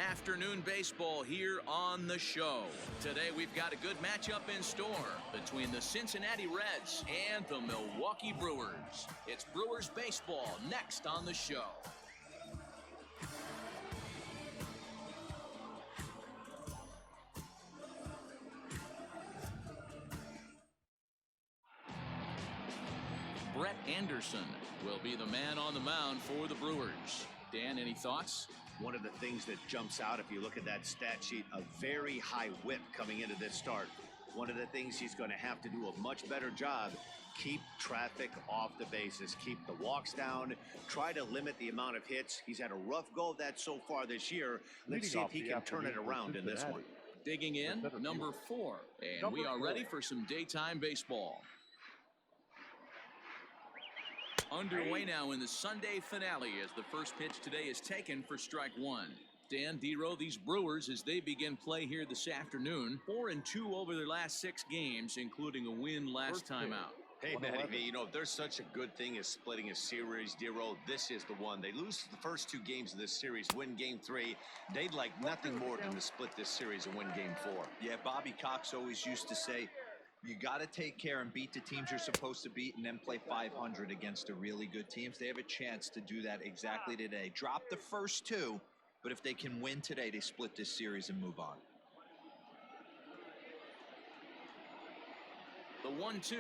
afternoon baseball here on the show. Today we've got a good matchup in store between the Cincinnati Reds and the Milwaukee Brewers. It's Brewers baseball next on the show. Brett Anderson will be the man on the mound for the Brewers. Dan, any thoughts? One of the things that jumps out if you look at that stat sheet, a very high whip coming into this start. One of the things he's going to have to do a much better job, keep traffic off the bases, keep the walks down, try to limit the amount of hits. He's had a rough go of that so far this year. Let's see if he can turn it around in this one. Digging in, number 4. And we are ready for some daytime baseball. Underway now in the Sunday finale as the first pitch today is taken for strike 1. Dan, Dero, these Brewers, as they begin play here this afternoon, 4-2 over their last 6 games, including a win last time out. Hey, Matty V, you know, if there's such a good thing as splitting a series, Dero, this is the one. They lose the first 2 games of this series, win game 3. They'd like nothing more than to split this series and win game 4. Yeah, Bobby Cox always used to say, you got to take care and beat the teams you're supposed to beat and then play 500 against the really good teams. They have a chance to do that exactly today. Drop the first 2, but if they can win today, they split this series and move on. The 1-2.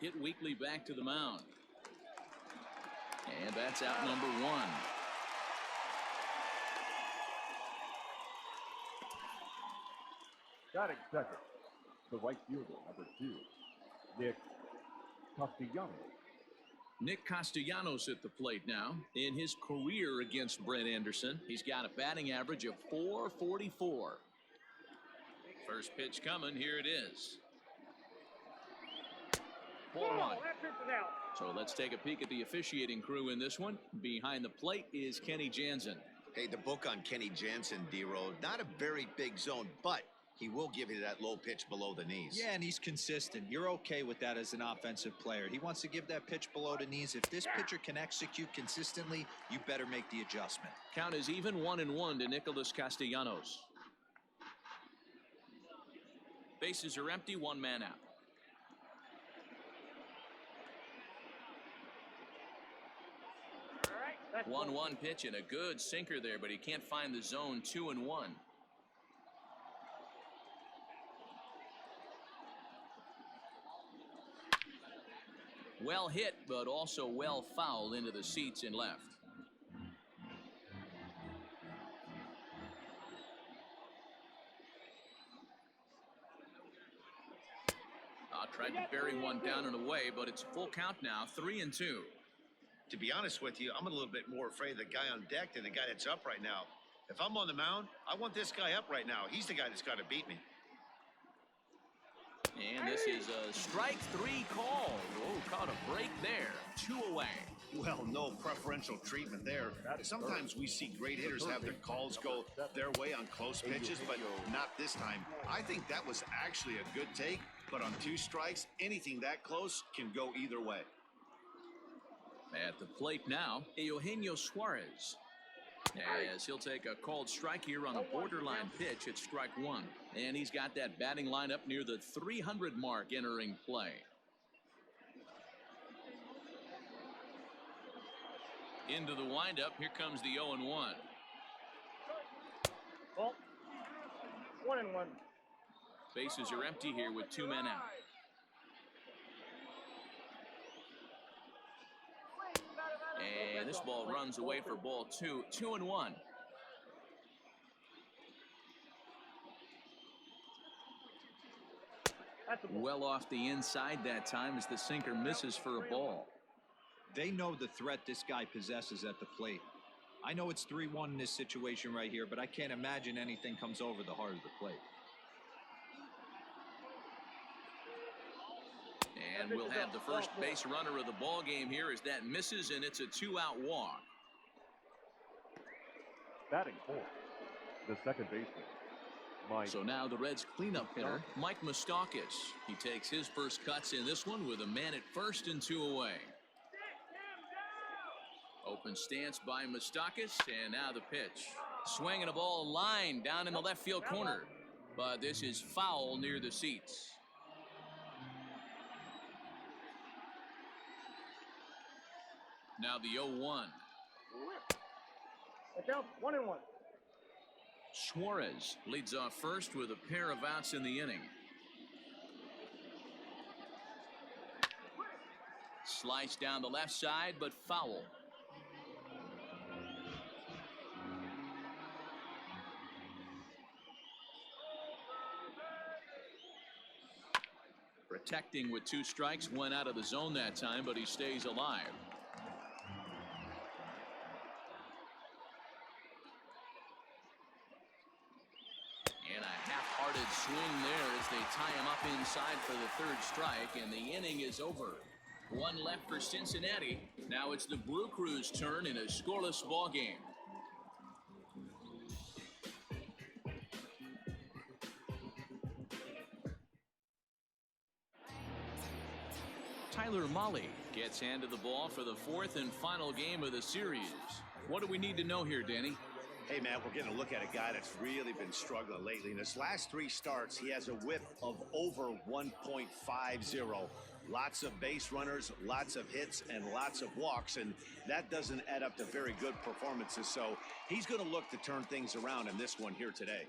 Hit weakly back to the mound. And that's out number 1. Batting second, the right fielder, number 2, Nick Castellanos. Nick Castellanos at the plate now. In his career against Brett Anderson, he's got a batting average of .444. First pitch coming, here it is. 4-1. So let's take a peek at the officiating crew in this one. Behind the plate is Kenny Jansen. Hey, the book on Kenny Jansen, D-Road, not a very big zone, but he will give you that low pitch below the knees. Yeah, and he's consistent. You're okay with that as an offensive player. He wants to give that pitch below the knees. If this pitcher can execute consistently, you better make the adjustment. Count is even 1-1 to Nicholas Castellanos. Bases are empty, 1 man out. 1-1 pitch and a good sinker there, but he can't find the zone. 2-1. Well hit, but also well fouled into the seats and left. Tried to bury one down and away, but it's full count now, 3-2. To be honest with you, I'm a little bit more afraid of the guy on deck than the guy that's up right now. If I'm on the mound, I want this guy up right now. He's the guy that's got to beat me. And this is a strike 3 call. Oh, caught a break there. 2 away. Well, no preferential treatment there. Sometimes we see great hitters have their calls go their way on close pitches, but not this time. I think that was actually a good take, but on 2 strikes, anything that close can go either way. At the plate now, Eugenio Suarez. As he'll take a called strike here on a borderline pitch at strike 1. And he's got that batting lineup near the 300 mark entering play. Into the windup, here comes the 0-1. Well, 1-1. Bases are empty here with 2 men out. And this ball runs away for ball 2. 2-1. Well off the inside that time as the sinker misses for a ball. They know the threat this guy possesses at the plate. I know it's 3-1 in this situation right here, but I can't imagine anything comes over the heart of the plate. And we'll have the first base runner of the ball game here as that misses, and it's a 2-out walk. Batting fourth, the second baseman, Mike. So now the Reds' cleanup hitter, Mike Moustakas. He takes his first cuts in this one with a man at first and 2 away. Open stance by Moustakas, and now the pitch. Swinging a ball line down in the left field corner. But this is foul near the seats. Now the 0-1. Watch out, 1-1. Suarez leads off first with a pair of outs in the inning. Slice down the left side, but foul. Protecting with 2 strikes, went out of the zone that time, but he stays alive. And a half-hearted swing there as they tie him up inside for the 3rd strike, and the inning is over. 1 left for Cincinnati. Now it's the Brew Crew's turn in a scoreless ball game. Tyler Mahle gets handed the ball for the 4th and final game of the series. What do we need to know here, Danny? Hey, man, we're getting a look at a guy that's really been struggling lately. In his last 3 starts, he has a whip of over 1.50. Lots of base runners, lots of hits, and lots of walks, and that doesn't add up to very good performances. So he's going to look to turn things around in this one here today.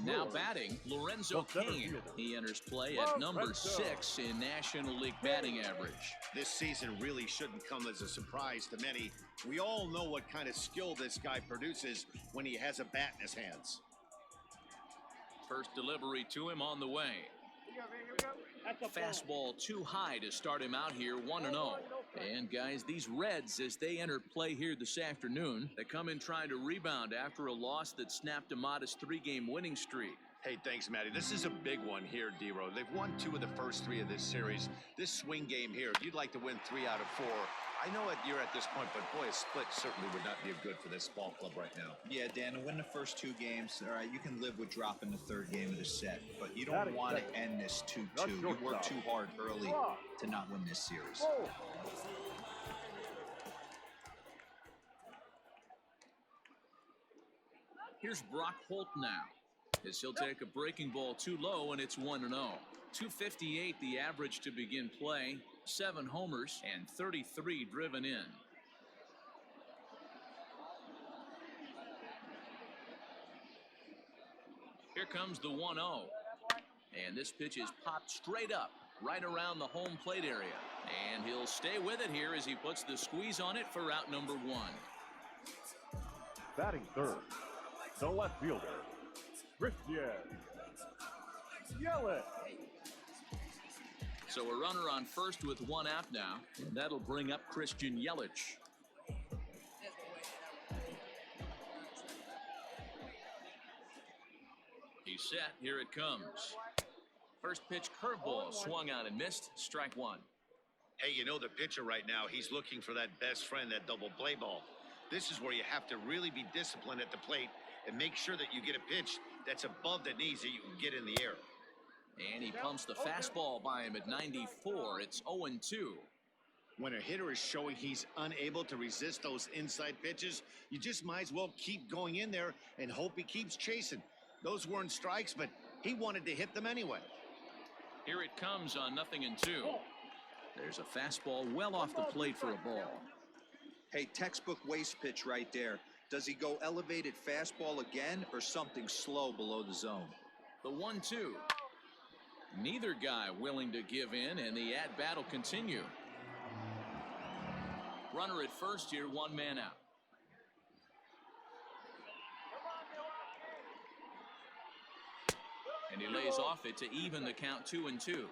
Now batting, Lorenzo Cain. He enters play at number 6 in National League batting average. This season really shouldn't come as a surprise to many. We all know what kind of skill this guy produces when he has a bat in his hands. First delivery to him on the way. Fastball too high to start him out here, 1-0. And guys, these Reds, as they enter play here this afternoon, they come in trying to rebound after a loss that snapped a modest 3-game winning streak. Hey, thanks, Matty. This is a big one here, D-Row. They've won 2 of the first 3 of this series. This swing game here, if you'd like to win 3 out of 4, I know you're at this point, but boy, a split certainly would not be good for this ball club right now. Yeah, Dan, to win the first 2 games, all right, you can live with dropping the 3rd game of the set, but you don't want to end this 2-2. You work too hard early to not win this series. Here's Brock Holt now, as he'll take a breaking ball too low, and it's 1-0. 258 the average to begin play, 7 homers and 33 driven in. Here comes the 1-0, and this pitch is popped straight up right around the home plate area, and he'll stay with it here as he puts the squeeze on it for out number 1. Batting third, the left fielder, Christian Yelich. So a runner on first with 1 out now, and that'll bring up Christian Yelich. He's set. Here it comes. First pitch curveball swung on and missed. Strike 1. Hey, you know the pitcher right now, he's looking for that best friend, that double play ball. This is where you have to really be disciplined at the plate and make sure that you get a pitch that's above the knees that you can get in the air. And he pumps the fastball by him at 94. It's 0-2. When a hitter is showing he's unable to resist those inside pitches, you just might as well keep going in there and hope he keeps chasing. Those weren't strikes, but he wanted to hit them anyway. Here it comes on 0-2. There's a fastball well off the plate for a ball. Hey, textbook waste pitch right there. Does he go elevated fastball again or something slow below the zone? The 1-2. Neither guy willing to give in, and the at-bat will continue. Runner at first here, 1 man out. And he lays off it to even the count 2-2.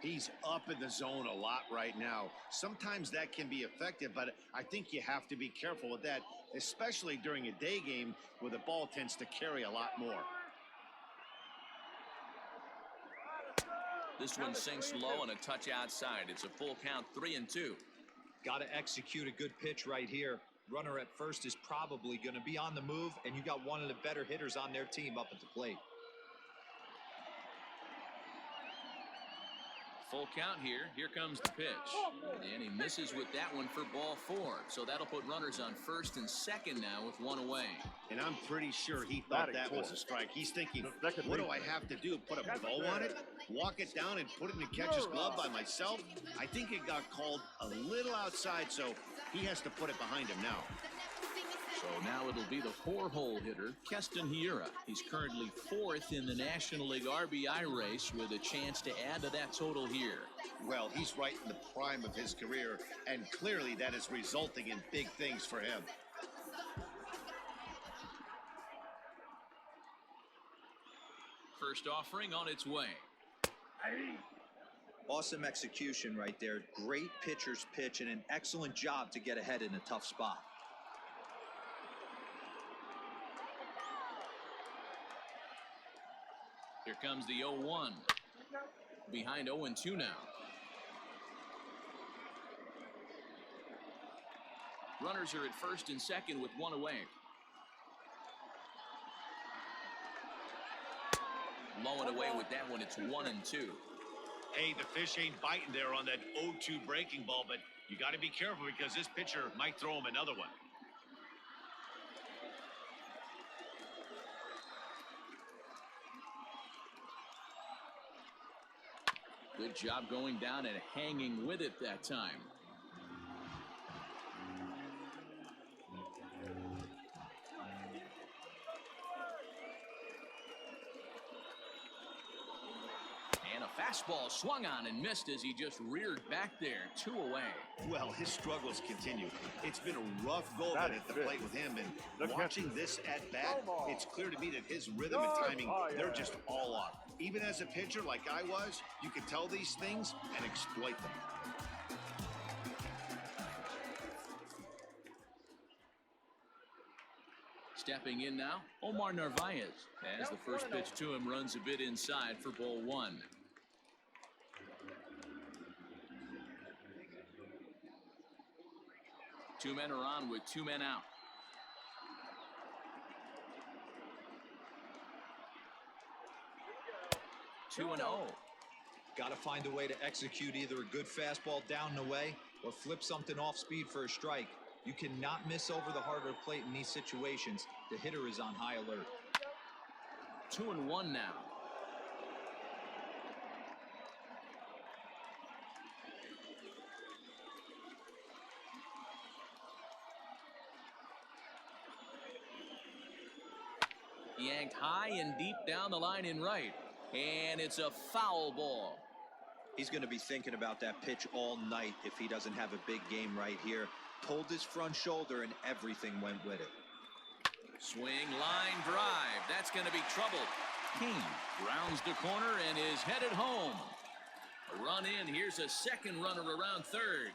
He's up in the zone a lot right now. Sometimes that can be effective, but I think you have to be careful with that, especially during a day game where the ball tends to carry a lot more. This one sinks low and a touch outside. It's a full count, 3-2. Got to execute a good pitch right here. Runner at first is probably going to be on the move, and you got one of the better hitters on their team up at the plate. Full count here. Here comes the pitch. And he misses with that one for ball 4. So that'll put runners on first and second now with one away. And I'm pretty sure he thought that was a strike. He's thinking, what do I have to do? Put a bow on it? Walk it down and put it in the catcher's glove by myself? I think it got called a little outside, so he has to put it behind him now. So now it'll be the 4-hole hitter, Keston Hiura. He's currently 4th in the National League RBI race with a chance to add to that total here. Well, he's right in the prime of his career, and clearly that is resulting in big things for him. First offering on its way. Awesome execution right there. Great pitcher's pitch and an excellent job to get ahead in a tough spot. Here comes the 0-1. Behind 0-2 now. Runners are at first and second with one away. Low and away with that one. It's 1-2. Hey, the fish ain't biting there on that 0-2 breaking ball, but you got to be careful because this pitcher might throw him another one. Good job going down and hanging with it that time. And a fastball swung on and missed as he just reared back there. 2 away. Well, his struggles continue. It's been a rough go at the plate with him, and watching this at bat, it's clear to me that his rhythm and timing, they're just all off. Even as a pitcher like I was, you can tell these things and exploit them. Stepping in now, Omar Narvaez, as the first pitch to him runs a bit inside for ball 1. Two men are on with 2 men out. 2-0. Got to find a way to execute either a good fastball down and away or flip something off speed for a strike. You cannot miss over the heart of the plate in these situations. The hitter is on high alert. 2-1 now. Yanked high and deep down the line in right. And it's a foul ball. He's going to be thinking about that pitch all night if he doesn't have a big game right here. Pulled his front shoulder and everything went with it. Swing, line drive. That's going to be trouble. King rounds the corner and is headed home. A run in. Here's a second runner around third.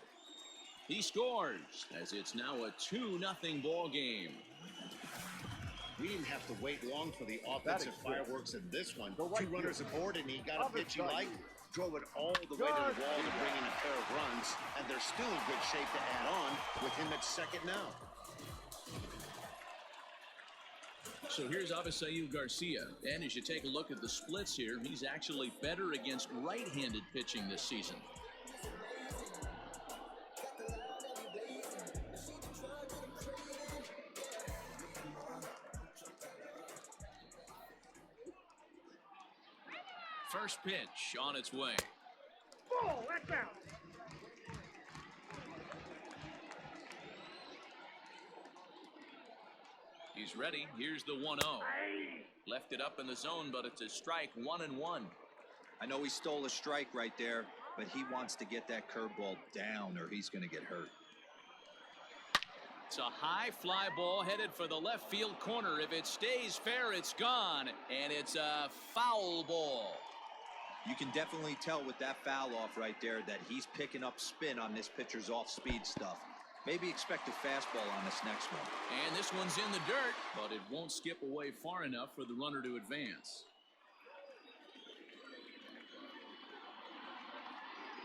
He scores as it's now a 2-0 ball game. We didn't have to wait long for the offensive fireworks in this one. 2 runners aboard, and he got a pitch he liked, drove it all the way to the wall to bring in a pair of runs, and they're still in good shape to add on with him at second now. So here's Avisail Garcia, and as you take a look at the splits here, he's actually better against right-handed pitching this season. First pitch on its way. Ball, that's out. He's ready. Here's the 1-0. Left it up in the zone, but it's a strike. 1-1. I know he stole a strike right there, but he wants to get that curveball down or he's going to get hurt. It's a high fly ball headed for the left field corner. If it stays fair, it's gone, and it's a foul ball. You can definitely tell with that foul off right there that he's picking up spin on this pitcher's off-speed stuff. Maybe expect a fastball on this next one. And this one's in the dirt, but it won't skip away far enough for the runner to advance.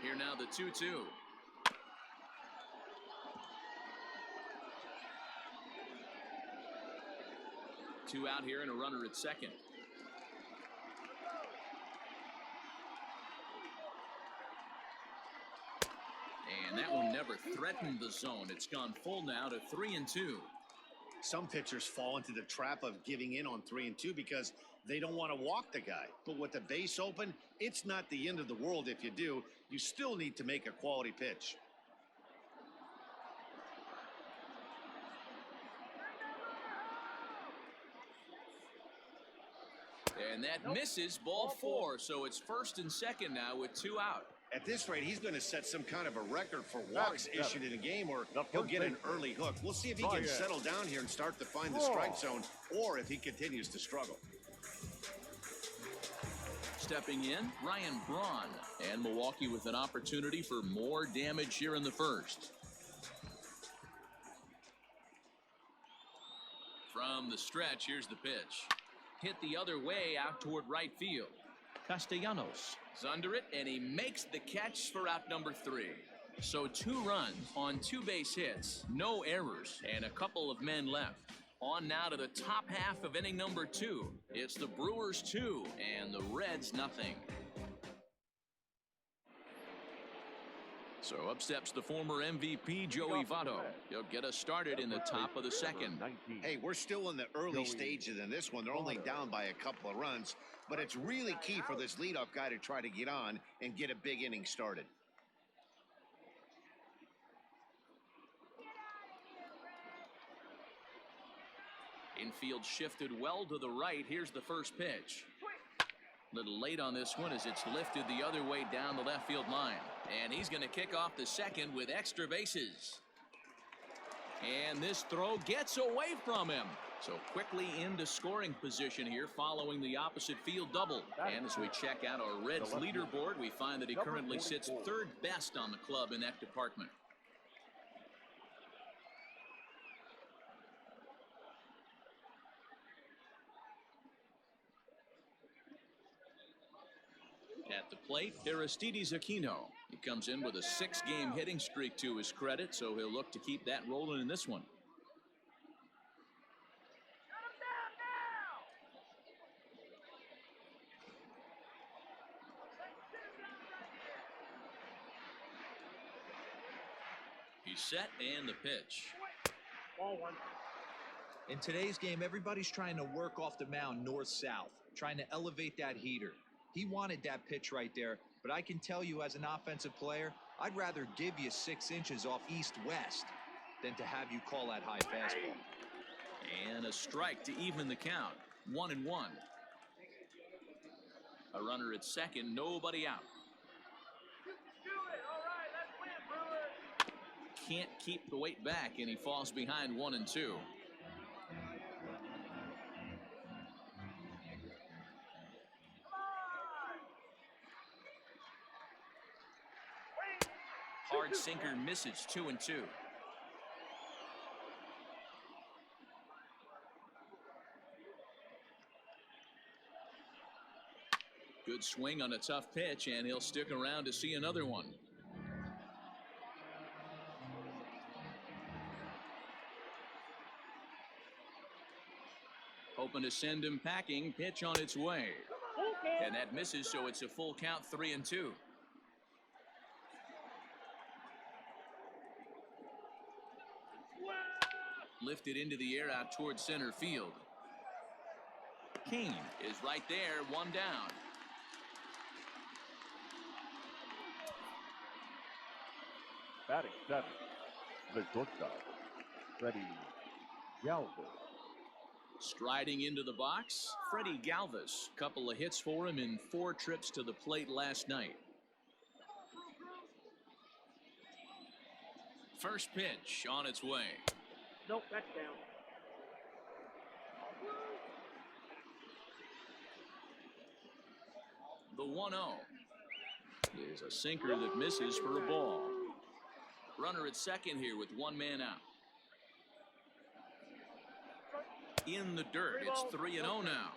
Here now the 2-2. 2 out here and a runner at second. And that one never threatened the zone. It's gone full now to 3-2. Some pitchers fall into the trap of giving in on 3-2 because they don't want to walk the guy. But with the base open, it's not the end of the world if you do. You still need to make a quality pitch. And that misses, ball 4. So it's first and second now with 2 out. At this rate, he's going to set some kind of a record for walks issued in a game, or he'll get an early hook. We'll see if he can settle down here and start to find the strike zone, or if he continues to struggle. Stepping in, Ryan Braun, and Milwaukee with an opportunity for more damage here in the first. From the stretch, here's the pitch. Hit the other way out toward right field. Castellanos is under it, and he makes the catch for out number 3. So 2 runs on 2 base hits, no errors, and a couple of men left. On now to the top half of inning number 2. It's the Brewers 2 and the Reds nothing. So up steps the former MVP Joey Votto. He'll get us started in the top of the second. Hey, we're still in the early stages in this one. They're only down by a couple of runs, but it's really key for this leadoff guy to try to get on and get a big inning started. Infield shifted well to the right. Here's the first pitch. Little late on this one as it's lifted the other way down the left field line. And he's going to kick off the second with extra bases. And this throw gets away from him. So quickly into scoring position here following the opposite field double. And as we check out our Reds leaderboard, we find that he currently sits 3rd best on the club in that department. At the plate, Aristides Aquino. He comes in with a 6-game hitting streak to his credit, so he'll look to keep that rolling in this one. He's set and the pitch. Ball 1. In today's game, everybody's trying to work off the mound north-south, trying to elevate that heater. He wanted that pitch right there, but I can tell you as an offensive player, I'd rather give you 6 inches off east-west than to have you call that high fastball. And a strike to even the count. 1-1. A runner at second, nobody out. Can't keep the weight back, and he falls behind 1-2. Hard sinker misses. 2-2. Good swing on a tough pitch, and he'll stick around to see another one. Hoping to send him packing. Pitch on its way. And that misses, so it's a full count. 3-2. Lifted into the air out towards center field. King is right there, 1 down. Batting 7, the shortstop, Freddie Galvis. Striding into the box, Freddie Galvis. Couple of hits for him in 4 trips to the plate last night. First pitch on its way. Nope, that's down. The 1-0 is a sinker that misses for a ball. Runner at second here with 1 man out. In the dirt, it's 3-0 now.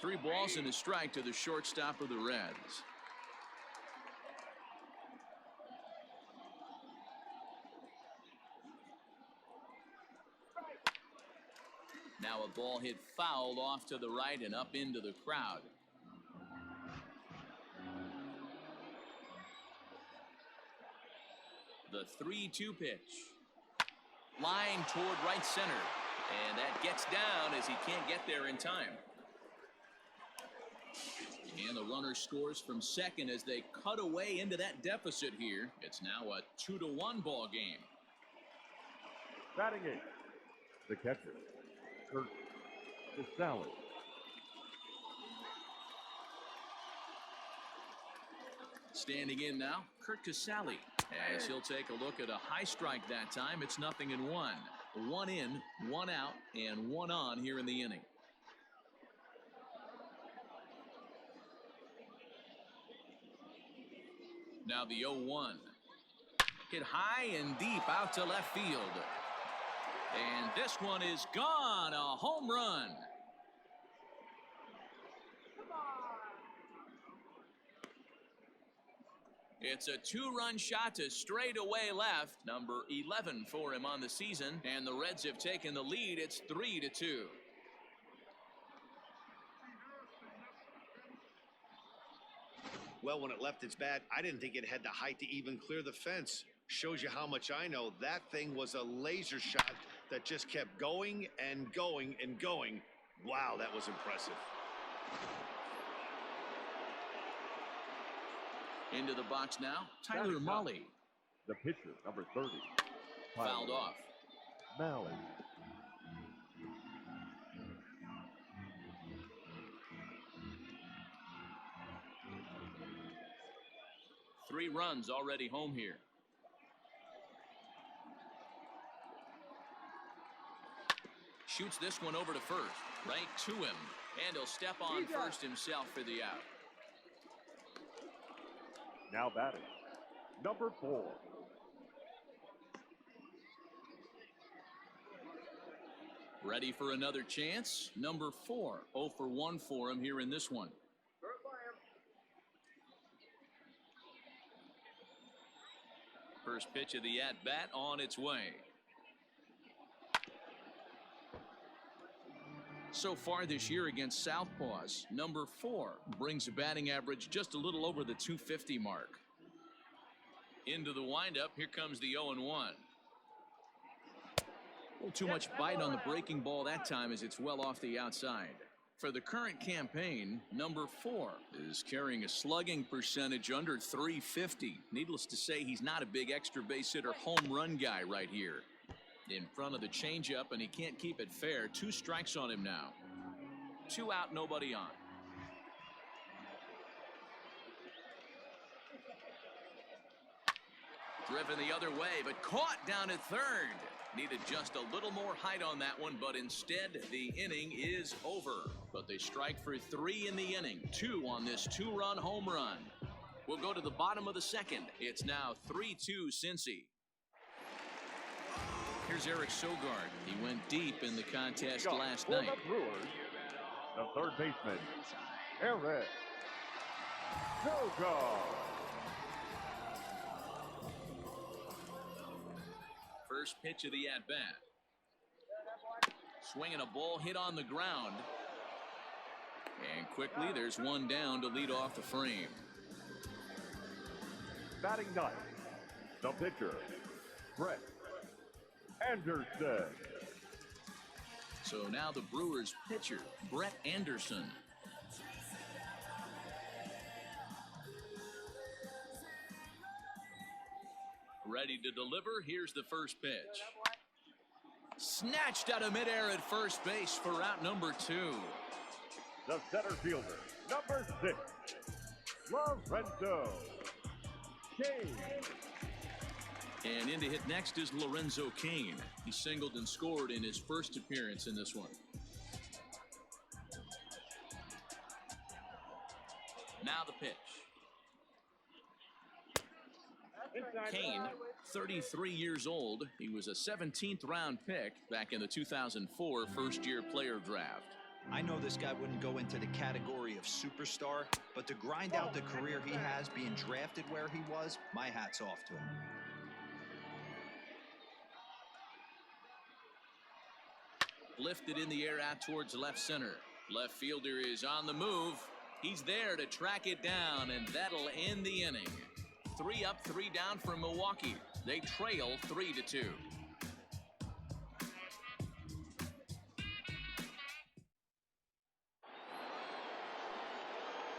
3 balls and a strike to the shortstop of the Reds. Now a ball hit foul off to the right and up into the crowd. The 3-2 pitch. Line toward right center. And that gets down as he can't get there in time. And the runner scores from second as they cut away into that deficit here. It's now a 2-1 ball game. Batting 8th, the catcher, Kurt Casale. Standing in now, Kurt Casale. As he'll take a look at a high strike that time. It's 0-1. 1 in, 1 out, and 1 on here in the inning. Now the 0-1. Hit high and deep out to left field. And this one is gone. A home run. It's a 2-run shot to straightaway left. Number 11 for him on the season. And the Reds have taken the lead. It's 3-2. Well, when it left its bat, I didn't think it had the height to even clear the fence. Shows you how much I know. That thing was a laser shot that just kept going and going and going. Wow, that was impressive. Into the box now, Tyler Mahle. The pitcher, number 30. Fouled off. Mahle. Three runs already home here. Shoots this one over to first. Right to him. And he'll step on first himself for the out. Now batting, number 4. Ready for another chance? Number 4. 0 for 1 for him here in this one. First pitch of the at-bat on its way. So far this year against Southpaws, number 4 brings a batting average just a little over the 250 mark. Into the windup, here comes the 0-1. A little too much bite on the breaking ball that time as it's well off the outside. For the current campaign, number 4 is carrying a slugging percentage under 350. Needless to say, he's not a big extra base hitter home run guy right here. In front of the changeup, and he can't keep it fair. 2 strikes on him now. 2 out, nobody on. Driven the other way, but caught down at third. Needed just a little more height on that one, but instead the inning is over. But they strike for 3 in the inning. 2 on this 2-run home run. We'll go to the bottom of the second. It's now 3-2 Cincy. Here's Eric Sogard. He went deep in the contest last night. The Brewers, the third baseman, Eric Sogard. First pitch of the at-bat. Swinging a ball hit on the ground. And quickly there's one down to lead off the frame. Batting 9th, the pitcher, Brett Anderson. So now the Brewers pitcher, Brett Anderson. Ready to deliver. Here's the first pitch. Snatched out of midair at first base for out number 2. The center fielder, number 6, Lorenzo Kane. And in to hit next is Lorenzo Kane. He singled and scored in his first appearance in this one. Now the pitch. Kane, 33 years old. He was a 17th round pick back in the 2004 first-year player draft. I know this guy wouldn't go into the category of superstar, but to grind out the career he has being drafted where he was, my hat's off to him. Lifted in the air out towards left center. Left fielder is on the move. He's there to track it down, and that'll end the inning. 3 up, 3 down for Milwaukee. They trail 3-2.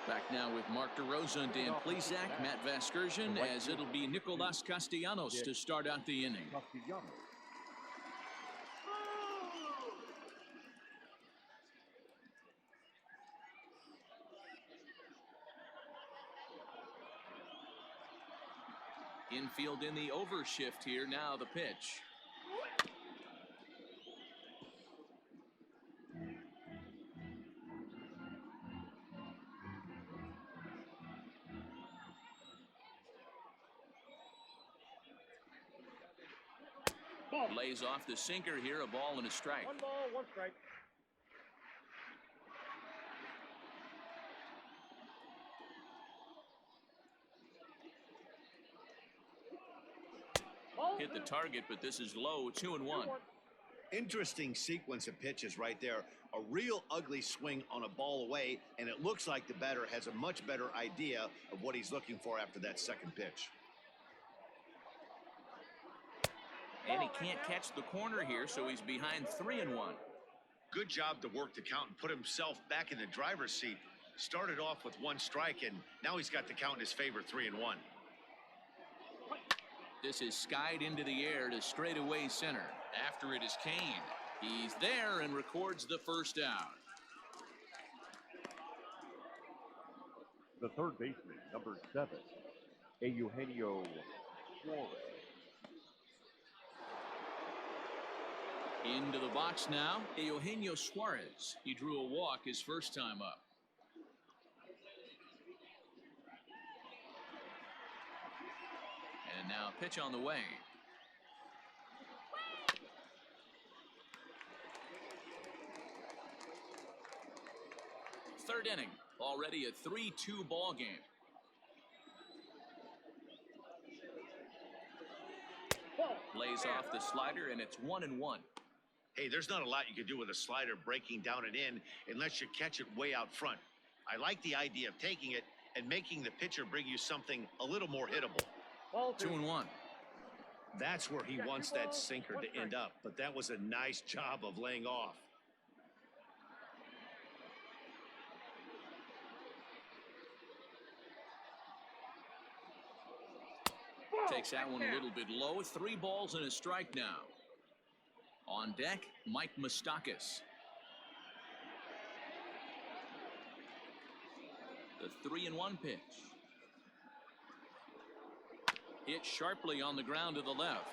Back now with Mark DeRosa and Dan Plesac, Matt Vasgersian, as it'll be Nicolas Castellanos to start out the inning. Infield in the overshift here. Now the pitch. Lays off the sinker here. A ball and a strike. 1 ball, 1 strike. Hit the target, but this is low. 2-1. Interesting sequence of pitches right there. A real ugly swing on a ball away, and it looks like the batter has a much better idea of what he's looking for after that second pitch. And he can't catch the corner here, so he's behind 3-1. Good job to work the count and put himself back in the driver's seat. Started off with 1 strike, and now he's got the count in his favor, 3-1. This is skied into the air to straightaway center. After it is Kane. He's there and records the first out. The third baseman, number 7, Eugenio Suarez. Into the box now, Eugenio Suarez. He drew a walk his first time up. And now pitch on the way. Third inning, already a 3-2 ball game. Lays off the slider, and it's 1-1. Hey, there's not a lot you can do with a slider breaking down and in unless you catch it way out front. I like the idea of taking it and making the pitcher bring you something a little more hittable. 2-1. That's where he wants that sinker to end up, but that was a nice job of laying off. Takes that one a little bit low. 3 balls and a strike now. On deck, Mike Moustakas. The 3-1 pitch. Hit sharply on the ground to the left.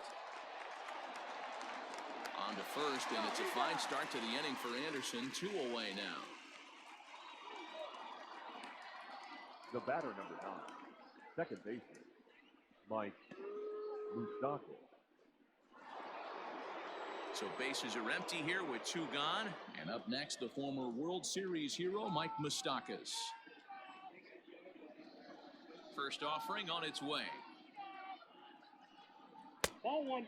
On to first, and it's a fine start to the inning for Anderson. 2 away now. The batter, number 9, second baseman, Mike Moustakas. So bases are empty here with 2 gone. And up next, the former World Series hero, Mike Moustakas. First offering on its way. Ball 1.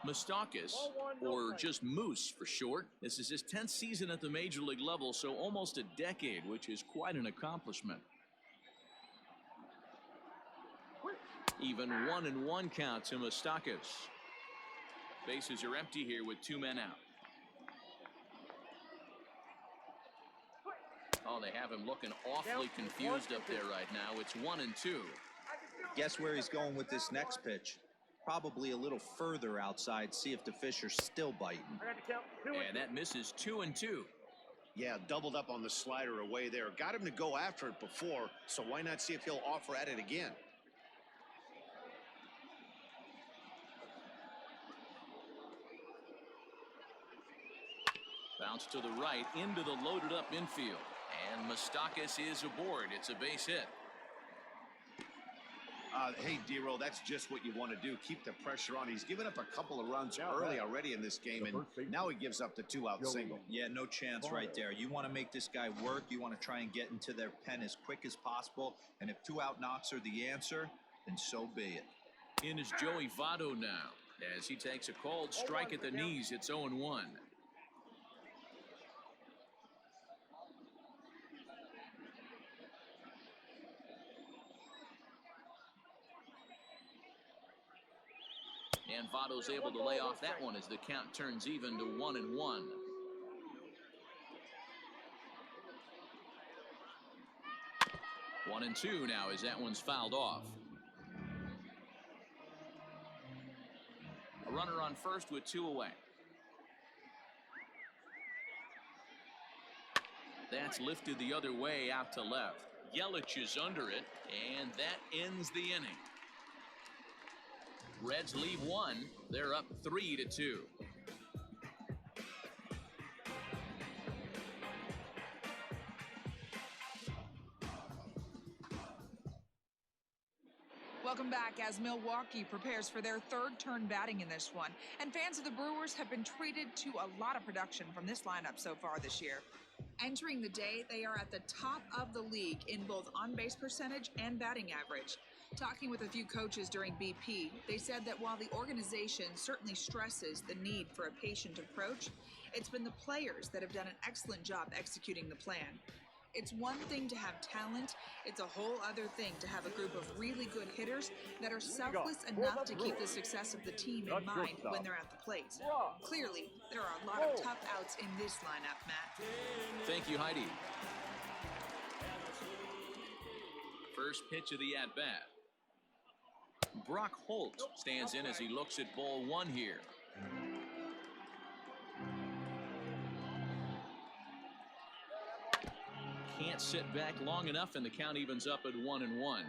Moustakas, or just Moose for short. This is his 10th season at the major league level, so almost a decade, which is quite an accomplishment. Even 1-1 count to Moustakas. Bases are empty here with 2 men out. Oh, they have him looking awfully confused up there right now. It's 1-2. Guess where he's going with this next pitch? Probably a little further outside, see if the fish are still biting. I got to count 2 And that misses 2-2. Yeah, doubled up on the slider away there. Got him to go after it before, so why not see if he'll offer at it again? Bounce to the right into the loaded up infield. And Moustakas is aboard. It's a base hit. Hey, D-Roll, that's just what you want to do. Keep the pressure on. He's given up a couple of runs early already in this game, and now he gives up the 2-out single. Yeah, no chance right there. You want to make this guy work. You want to try and get into their pen as quick as possible. And if 2-out knocks are the answer, then so be it. In is Joey Votto now, as he takes a called strike at the knees. It's 0-1. And Votto's able to lay off that one as the count turns even to 1-1. One and two now as that one's fouled off. A runner on first with 2 away. That's lifted the other way out to left. Yelich is under it, and that ends the inning. Reds leave one. They're up 3-2. Welcome back as Milwaukee prepares for their third turn batting in this one. And fans of the Brewers have been treated to a lot of production from this lineup so far this year. Entering the day, they are at the top of the league in both on-base percentage and batting average. Talking with a few coaches during BP, they said that while the organization certainly stresses the need for a patient approach, it's been the players that have done an excellent job executing the plan. It's one thing to have talent, it's a whole other thing to have a group of really good hitters that are selfless enough to keep the success of the team in mind when they're at the plate. Clearly, there are a lot of tough outs in this lineup, Matt. Thank you, Heidi. First pitch of the at-bat. Brock Holt stands in as he looks at ball one here. Can't sit back long enough, and the count evens up at 1-1.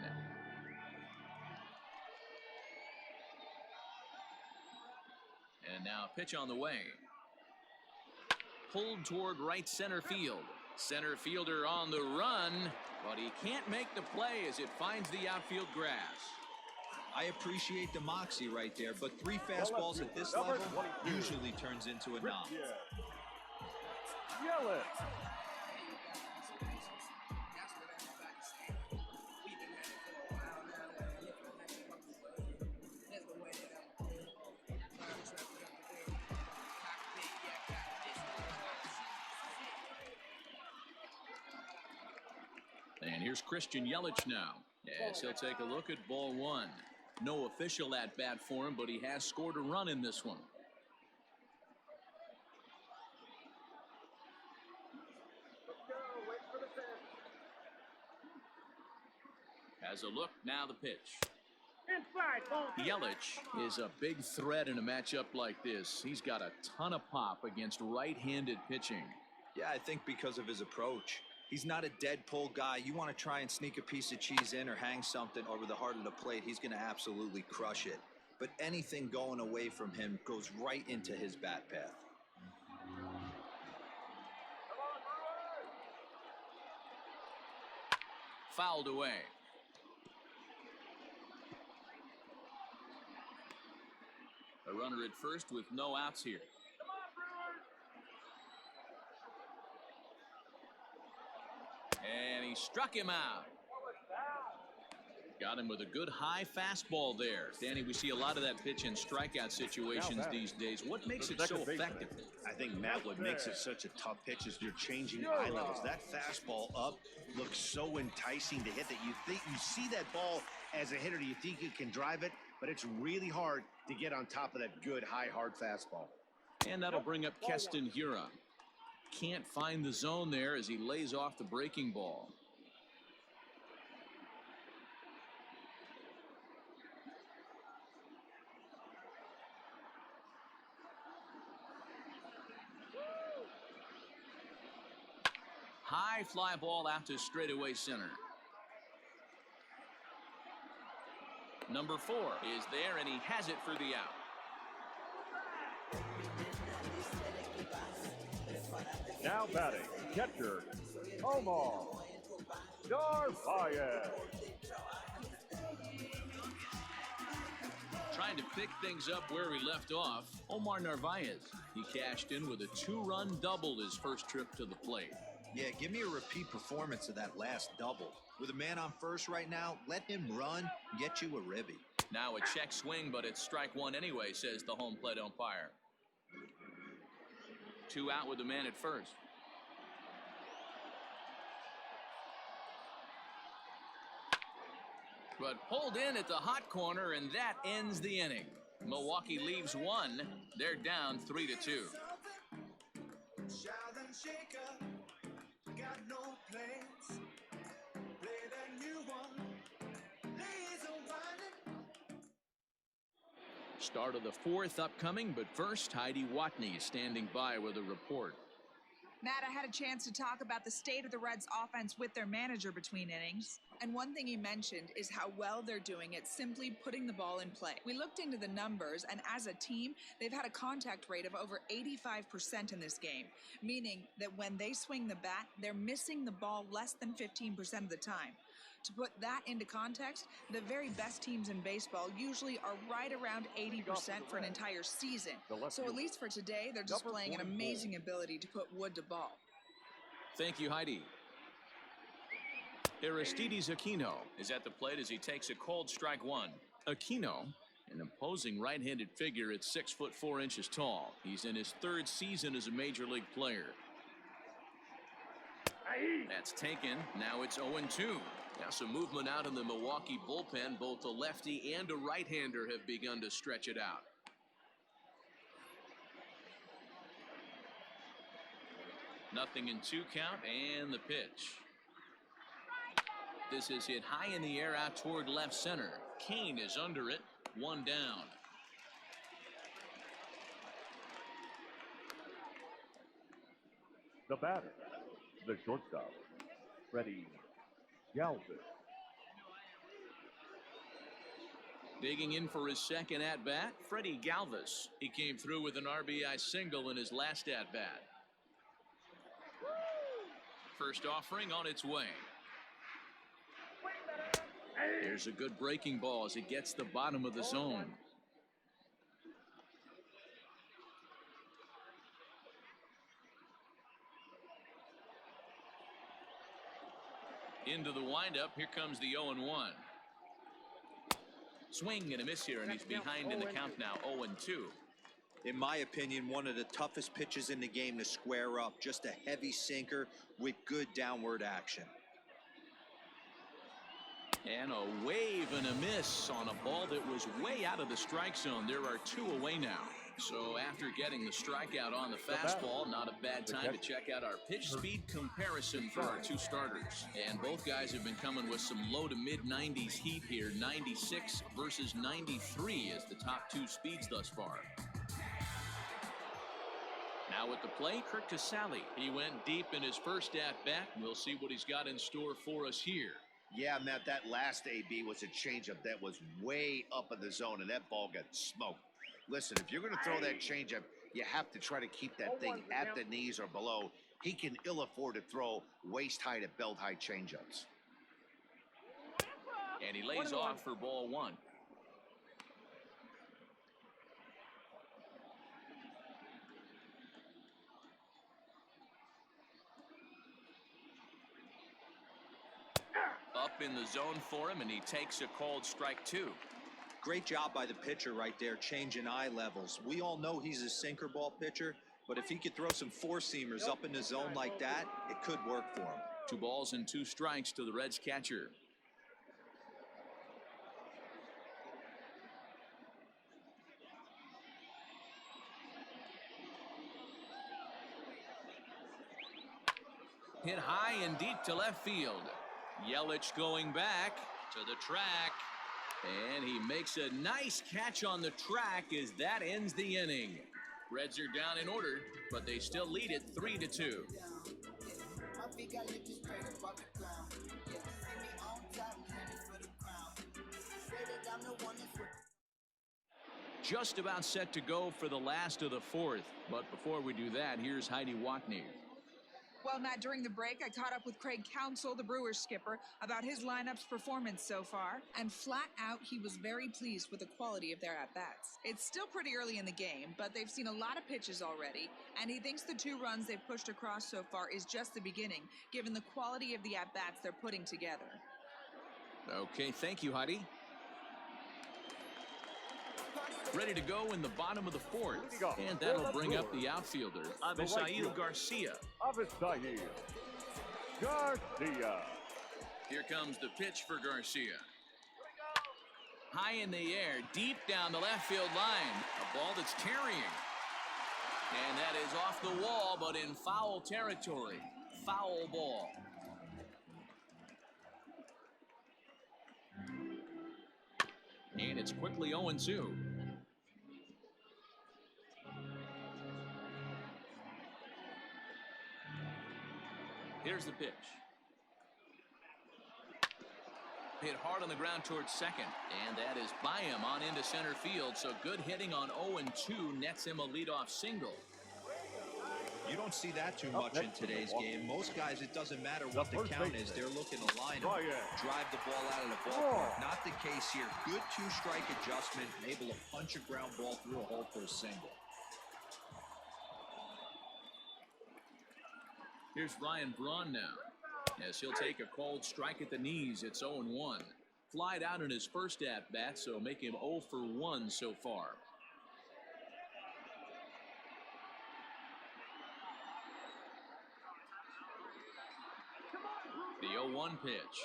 And now a pitch on the way. Pulled toward right center field. Center fielder on the run, but he can't make the play as it finds the outfield grass. I appreciate the moxie right there, but 3 fastballs at this level usually turns into a knock. Yelich. And here's Christian Yelich now, as he'll take a look at ball one. No official at bat for him, but he has scored a run in this one. Has a look, now the pitch. Yelich is a big threat in a matchup like this. He's got a ton of pop against right-handed pitching. Yeah, I think because of his approach. He's not a dead pull guy. You want to try and sneak a piece of cheese in or hang something over the heart of the plate, he's going to absolutely crush it. But anything going away from him goes right into his bat path. Fouled away. A runner at first with no outs here. And he struck him out. Got him with a good high fastball there. Danny, we see a lot of that pitch in strikeout situations these days. What makes it so effective? I think, Matt, what makes it such a tough pitch is you're changing eye levels. That fastball up looks so enticing to hit that you think you see that ball as a hitter. You think you can drive it, but it's really hard to get on top of that good, high, hard fastball. And that'll bring up Keston Hiura. Can't find the zone there as he lays off the breaking ball. High fly ball out to straightaway center. Number 4 is there, and he has it for the out. Now batting, catcher, Omar Narvaez. trying to pick things up where he left off, Omar Narvaez. He cashed in with a 2-run double his first trip to the plate. Yeah, give me a repeat performance of that last double. With a man on first right now, let him run, get you a ribby. Now a check swing, but it's strike one anyway, says the home plate umpire. 2 out with the man at first. But pulled in at the hot corner, and that ends the inning. Milwaukee leaves 1. They're down 3-2. Start of the 4th upcoming, but first, Heidi Watney standing by with a report. Matt, I had a chance to talk about the state of the Reds offense with their manager between innings. And one thing he mentioned is how well they're doing at simply putting the ball in play. We looked into the numbers, and as a team, they've had a contact rate of over 85% in this game, meaning that when they swing the bat, they're missing the ball less than 15% of the time. To put that into context, the very best teams in baseball usually are right around 80% for an entire season. So at least for today, they're displaying an amazing ability to put wood to ball. Thank you, Heidi. Aristides Aquino is at the plate as he takes a cold strike 1. Aquino, an imposing right-handed figure at 6'4" tall. He's in his 3rd season as a major league player. That's taken. Now it's 0-2. Now some movement out in the Milwaukee bullpen. Both a lefty and a right-hander have begun to stretch it out. Nothing in 2 count, and the pitch. This is hit high in the air out toward left center. Kane is under it. 1 down. The batter, the shortstop, Freddie Galvis. Digging in for his second at-bat, Freddie Galvis. He came through with an RBI single in his last at-bat. First offering on its way. There's a good breaking ball as it gets the bottom of the zone. Into the windup. Here comes the 0-1. Swing and a miss here, and he's behind in the count now. 0-2. In my opinion, one of the toughest pitches in the game to square up. Just a heavy sinker with good downward action. And a wave and a miss on a ball that was way out of the strike zone. There are 2 away now. So after getting the strikeout on the fastball, not a bad time to check out our pitch speed comparison for our 2 starters. And both guys have been coming with some low to mid 90s heat here. 96 versus 93 is the top 2 speeds thus far. Now at the plate, Kirk Casale. He went deep in his first at-bat. We'll see what he's got in store for us here. Yeah, Matt, that last AB was a changeup that was way up in the zone, and that ball got smoked. Listen, if you're going to throw that changeup, you have to try to keep that thing at the knees or below. He can ill afford to throw waist-high to belt-high changeups. And he lays off for ball 1. Up in the zone for him, and he takes a called strike 2. Great job by the pitcher right there, changing eye levels. We all know he's a sinker ball pitcher, but if he could throw some 4-seamers up in the zone like that, it could work for him. 2 balls and 2 strikes to the Reds catcher. Hit high and deep to left field. Yelich going back to the track, and he makes a nice catch on the track as that ends the inning. Reds are down in order, but they still lead it 3-2. Just about set to go for the last of the 4th, but before we do that, here's Heidi Watney. Well, Matt, during the break, I caught up with Craig Counsell, the Brewers skipper, about his lineup's performance so far, and flat out, he was very pleased with the quality of their at-bats. It's still pretty early in the game, but they've seen a lot of pitches already, and he thinks the 2 runs they've pushed across so far is just the beginning, given the quality of the at-bats they're putting together. Okay, thank you, Heidi. Ready to go in the bottom of the 4th, and that'll bring up the outfielder, Avisail Garcia. Avisail Garcia. Here comes the pitch for Garcia. High in the air, deep down the left field line. A ball that's carrying. And that is off the wall, but in foul territory. Foul ball. And it's quickly 0-2. Here's the pitch. Hit hard on the ground towards second, and that is by him on into center field. So good hitting on 0-2 nets him a leadoff single. You don't see that too much in today's game. Most guys, it doesn't matter what the count is. They're looking to line up, drive the ball out of the ballpark. Not the case here. Good 2-strike adjustment, able to punch a ground ball through a hole for a single. Here's Ryan Braun now, as he'll take a cold strike at the knees. It's 0-1. Flied out in his first at-bat, so make him 0 for 1 so far. The 0-1 pitch.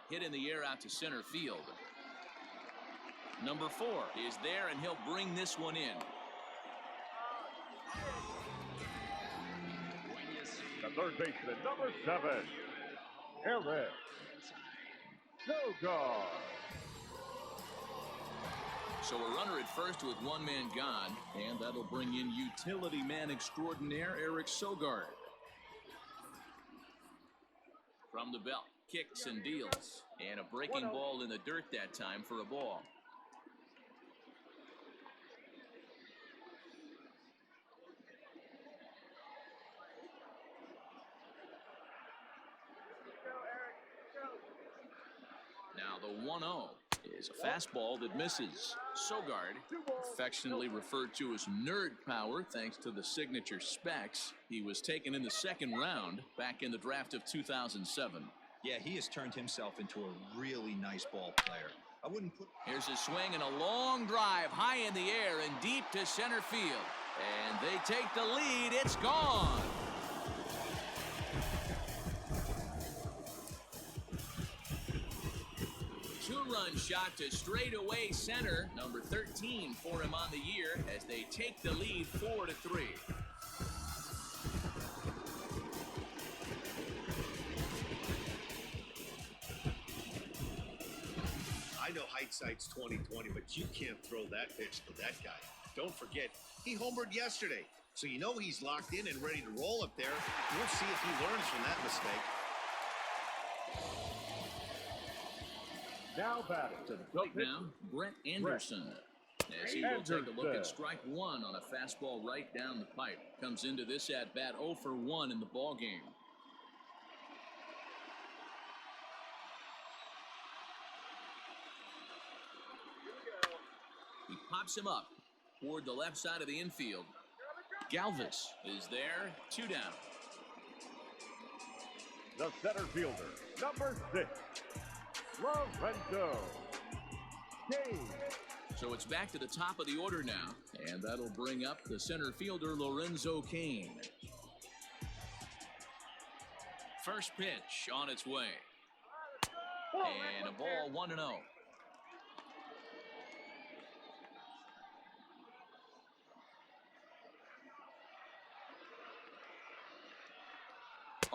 Hit in the air out to center field. Number 4 is there, and he'll bring this one in. The third baseman, number 7, Eric Sogard. So a runner at first with 1 man gone, and that'll bring in utility man extraordinaire Eric Sogard. From the belt, kicks and deals, and a breaking ball in the dirt that time for a ball. Now the 1-0 is a fastball that misses. Sogard, affectionately referred to as nerd power thanks to the signature specs. He was taken in the 2nd round back in the draft of 2007. Yeah, he has turned himself into a really nice ball player. I wouldn't put... Here's a swing and a long drive high in the air and deep to center field. And they take the lead. It's gone. Two-run shot to straightaway center, number 13 for him on the year, as they take the lead 4-3. I know hindsight's 20/20, but you can't throw that pitch to that guy. Don't forget, he homered yesterday, so you know he's locked in and ready to roll up there. We'll see if he learns from that mistake. Now batting To the plate now, Brett Anderson. As he will take a look at strike 1 on a fastball right down the pipe. Comes into this at-bat 0 for 1 in the ball game. He pops him up toward the left side of the infield. Galvis is there, 2 down. the center fielder, number 6, Lorenzo Cain. So it's back to the top of the order now, and that'll bring up the center fielder, Lorenzo Cain. First pitch on its way. And a ball 1-0.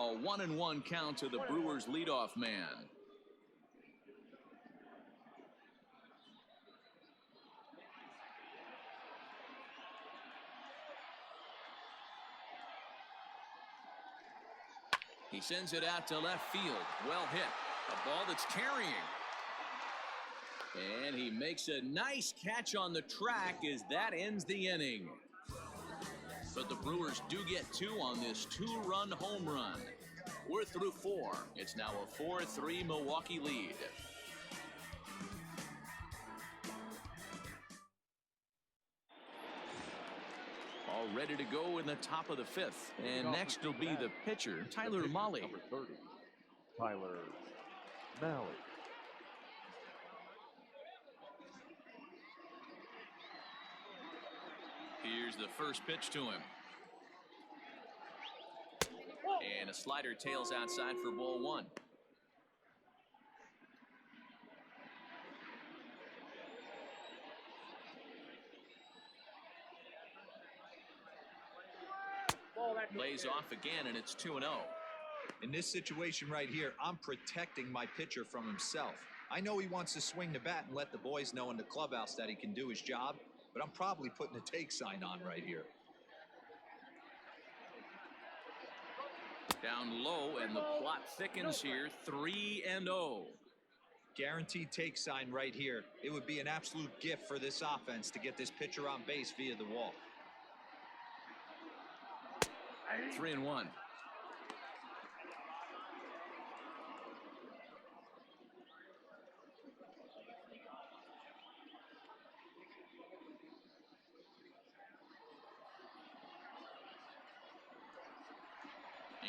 A 1-1 count to the Brewers leadoff man. He sends it out to left field. Well hit. A ball that's carrying. And he makes a nice catch on the track as that ends the inning. But the Brewers do get 2 on this 2-run home run. We're through 4. It's now a 4-3 Milwaukee lead. All ready to go in the top of the 5th. And next will be the pitcher, Tyler Mahle. Number 30, Tyler Mahle. Here's the first pitch to him. And a slider tails outside for ball 1. Lays off again, and it's 2-0. In this situation right here, I'm protecting my pitcher from himself. I know he wants to swing the bat and let the boys know in the clubhouse that he can do his job, but I'm probably putting a take sign on right here. Down low, and the plot thickens here. 3-0. Guaranteed take sign right here. It would be an absolute gift for this offense to get this pitcher on base via the wall. 3-1.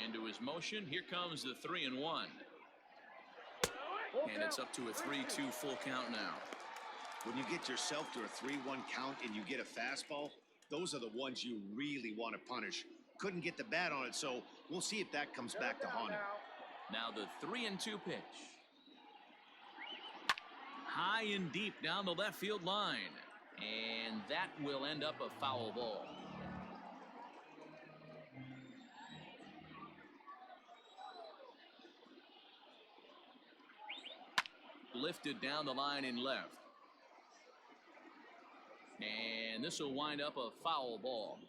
Into his motion. Here comes the 3-1. And it's up to a 3-2 full count now. When you get yourself to a 3-1 count and you get a fastball, those are the ones you really want to punish. Couldn't get the bat on it, so we'll see if that comes back to haunt him. Now the 3-2 pitch. High and deep down the left field line. And that will end up a foul ball. Lifted down the line in left. And this will wind up a foul ball.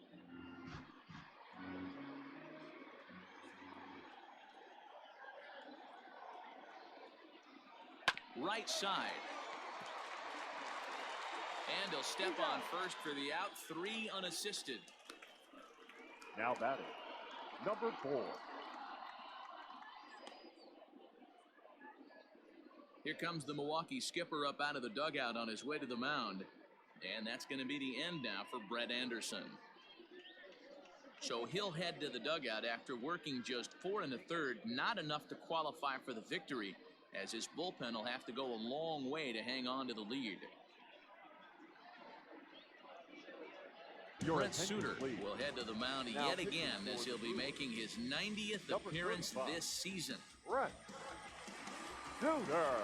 Right side. And he'll step on first for the out. 3 unassisted. Now batting, number 4. Here comes the Milwaukee skipper up out of the dugout on his way to the mound. And that's going to be the end now for Brett Anderson. So he'll head to the dugout after working just 4 1/3, not enough to qualify for the victory, as his bullpen will have to go a long way to hang on to the lead. Brett Suter will head to the mound yet again as he'll be making his 90th appearance this season. Brett Suter.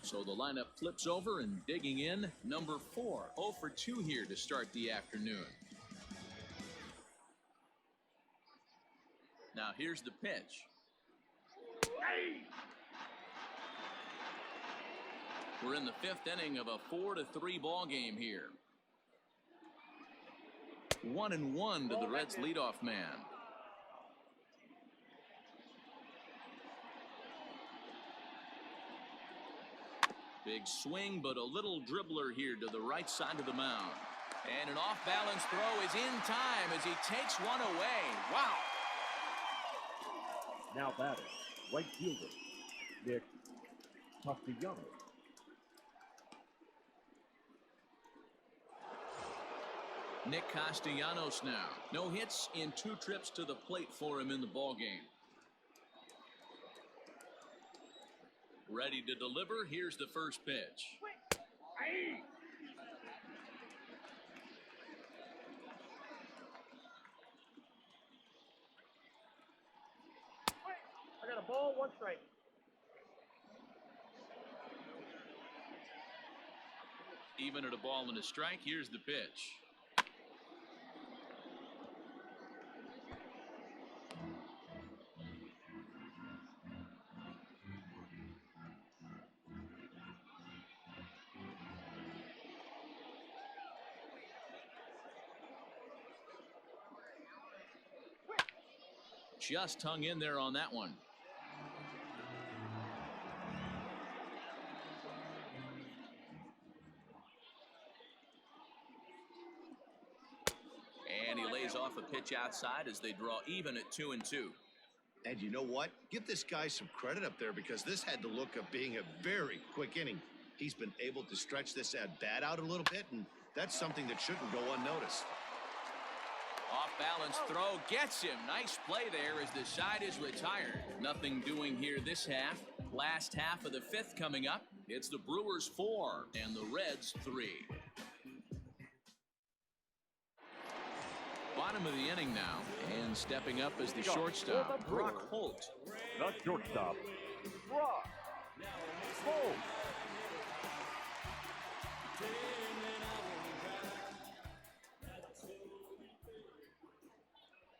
So the lineup flips over, and digging in, number 4, 0 for 2 here to start the afternoon. Now here's the pitch. We're in the 5th inning of a 4-3 ball game here. 1-1 to the Reds leadoff man. Big swing, but a little dribbler here to the right side of the mound. And an off-balance throw is in time as he takes one away. Wow. Now batting, right fielder, Nick Castellanos. Nick Castellanos now. No hits in 2 trips to the plate for him in the ballgame. Ready to deliver. Here's the first pitch. I got a ball, 1 strike. Even at a ball and a strike, here's the pitch. Just hung in there on that one. fires off a pitch outside as they draw even at 2-2. And you know what? Give this guy some credit up there because this had the look of being a very quick inning. He's been able to stretch this at bat out a little bit, and that's something that shouldn't go unnoticed. Off-balance throw gets him. Nice play there as the side is retired. Nothing doing here this half. Last half of the fifth coming up. It's the Brewers 4 and the Reds 3. Bottom of the inning now, and stepping up as the shortstop, Brock Holt. The shortstop, Brock Holt.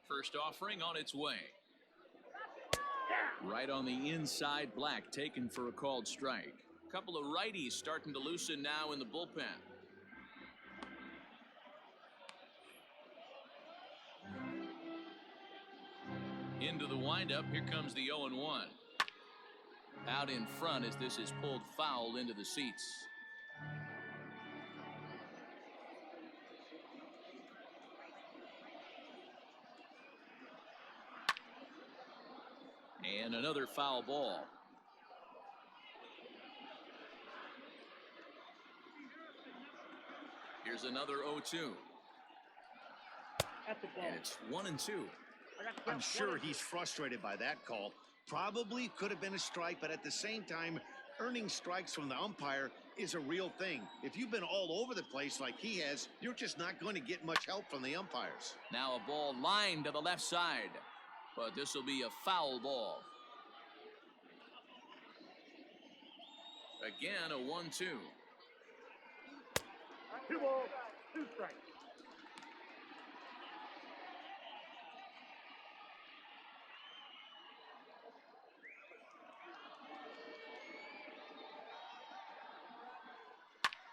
First offering on its way. Right on the inside, Black taken for a called strike. A couple of righties starting to loosen now in the bullpen. Into the windup, here comes the 0-1. Out in front as this is pulled foul into the seats. And another foul ball. Here's another 0-2. And it's 1-2. I'm sure he's frustrated by that call. Probably could have been a strike, but at the same time, earning strikes from the umpire is a real thing. If you've been all over the place like he has, you're just not going to get much help from the umpires. Now a ball lined to the left side, but this will be a foul ball. Again, a 1-2. 2 balls, 2 strikes.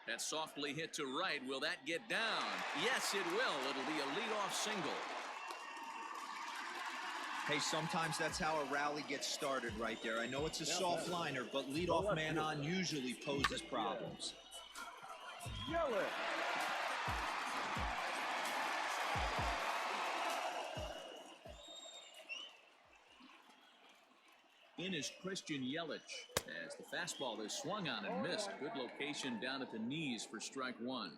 That's softly hit to right. Will that get down? Yes, it will. It'll be a leadoff single. Hey, sometimes that's how a rally gets started right there. I know it's a soft liner, but leadoff man on usually poses problems. Yelich. In is Christian Yelich as the fastball is swung on and missed. Good location down at the knees for strike one.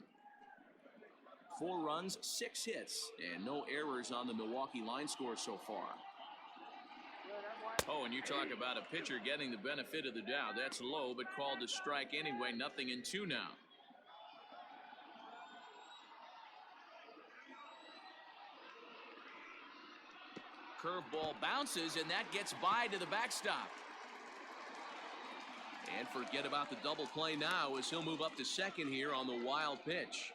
4 runs, 6 hits, and no errors on the Milwaukee line score so far. Oh, and you talk about a pitcher getting the benefit of the doubt. That's low, but called a strike anyway. 0-2 now. Curveball bounces, and that gets by to the backstop. And forget about the double play now as he'll move up to second here on the wild pitch.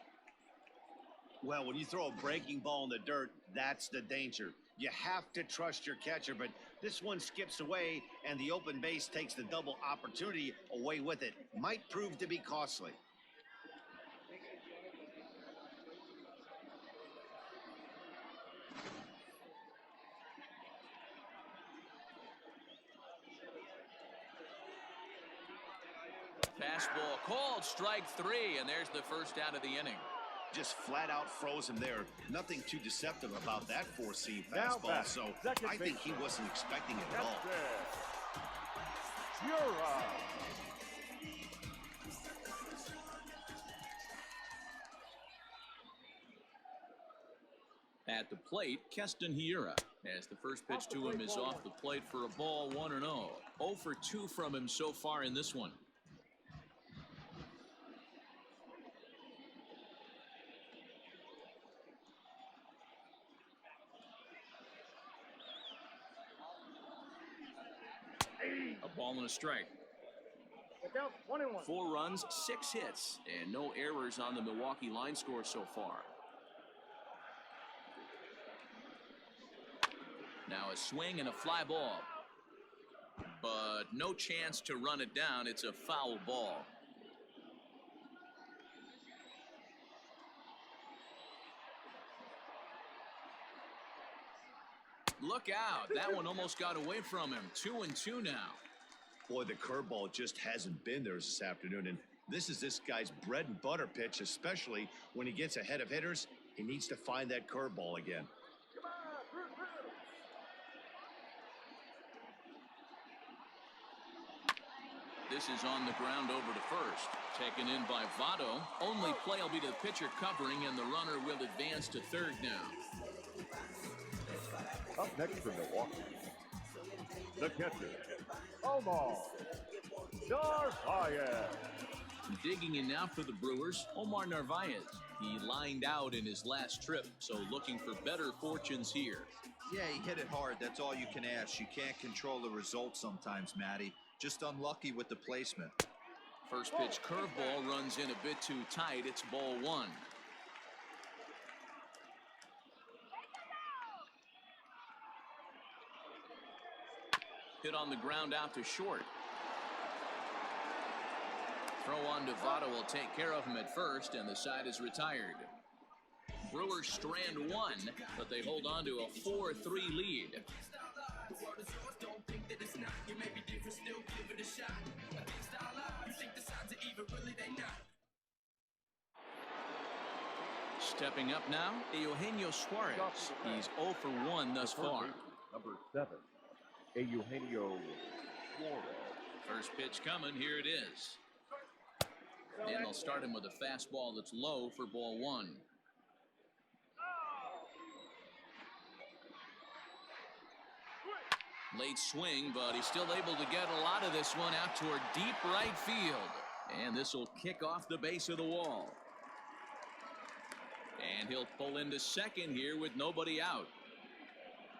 Well, when you throw a breaking ball in the dirt, that's the danger. You have to trust your catcher, but this one skips away, and the open base takes the double opportunity away with it. Might prove to be costly. Fastball called, strike 3, and there's the first out of the inning. Just flat out froze him there. Nothing too deceptive about that 4-seam fastball, so I think he wasn't expecting it at all. At the plate, Keston Hiura, as the first pitch to him is off the plate for a ball, 1-0. 0 for 2 from him so far in this one. A ball and a strike. 1-1. 4 runs, 6 hits, and no errors on the Milwaukee line score so far. Now a swing and a fly ball. But no chance to run it down. It's a foul ball. Look out. That one almost got away from him. 2-2 now. Boy, the curveball just hasn't been there this afternoon, and this is this guy's bread and butter pitch, especially when he gets ahead of hitters. He needs to find that curveball again. This is on the ground over to first. Taken in by Votto. Only play will be to the pitcher covering, and the runner will advance to third now. Up next for Milwaukee, the catcher, Omar Narvaez. Digging in now for the Brewers, Omar Narvaez. He lined out in his last trip, so looking for better fortunes here. Yeah, he hit it hard. That's all you can ask. You can't control the results sometimes, Matty. Just unlucky with the placement. First pitch curveball runs in a bit too tight. It's ball one. Hit on the ground out to short. Throw on to Votto will take care of him at first, and the side is retired. Brewers strand one, but they hold on to a 4-3 lead. Stepping up now, Eugenio Suarez. He's 0 for 1 thus far. Number 7, Eugenio Suarez. First pitch coming, here it is. And they'll start him with a fastball that's low for ball one. Late swing, but he's still able to get a lot of this one out toward deep right field. And this will kick off the base of the wall. And he'll pull into second here with nobody out.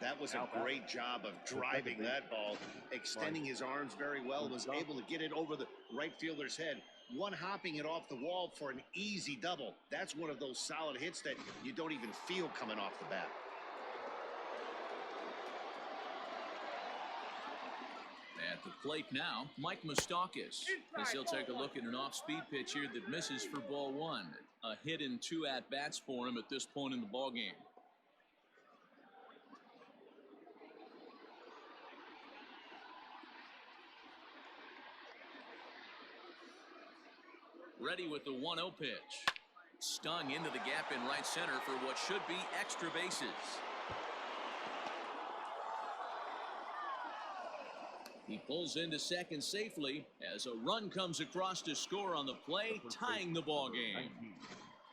That was a great job of driving that ball, extending his arms very well, was able to get it over the right fielder's head. One hopping it off the wall for an easy double. That's one of those solid hits that you don't even feel coming off the bat. At the plate now, Mike Moustakas, as he'll take a look at an off-speed pitch here that misses for ball one. A hit in 2 at-bats for him at this point in the ballgame. Ready with the 1-0 pitch. Stung into the gap in right center for what should be extra bases. He pulls into second safely as a run comes across to score on the play, tying the ball game.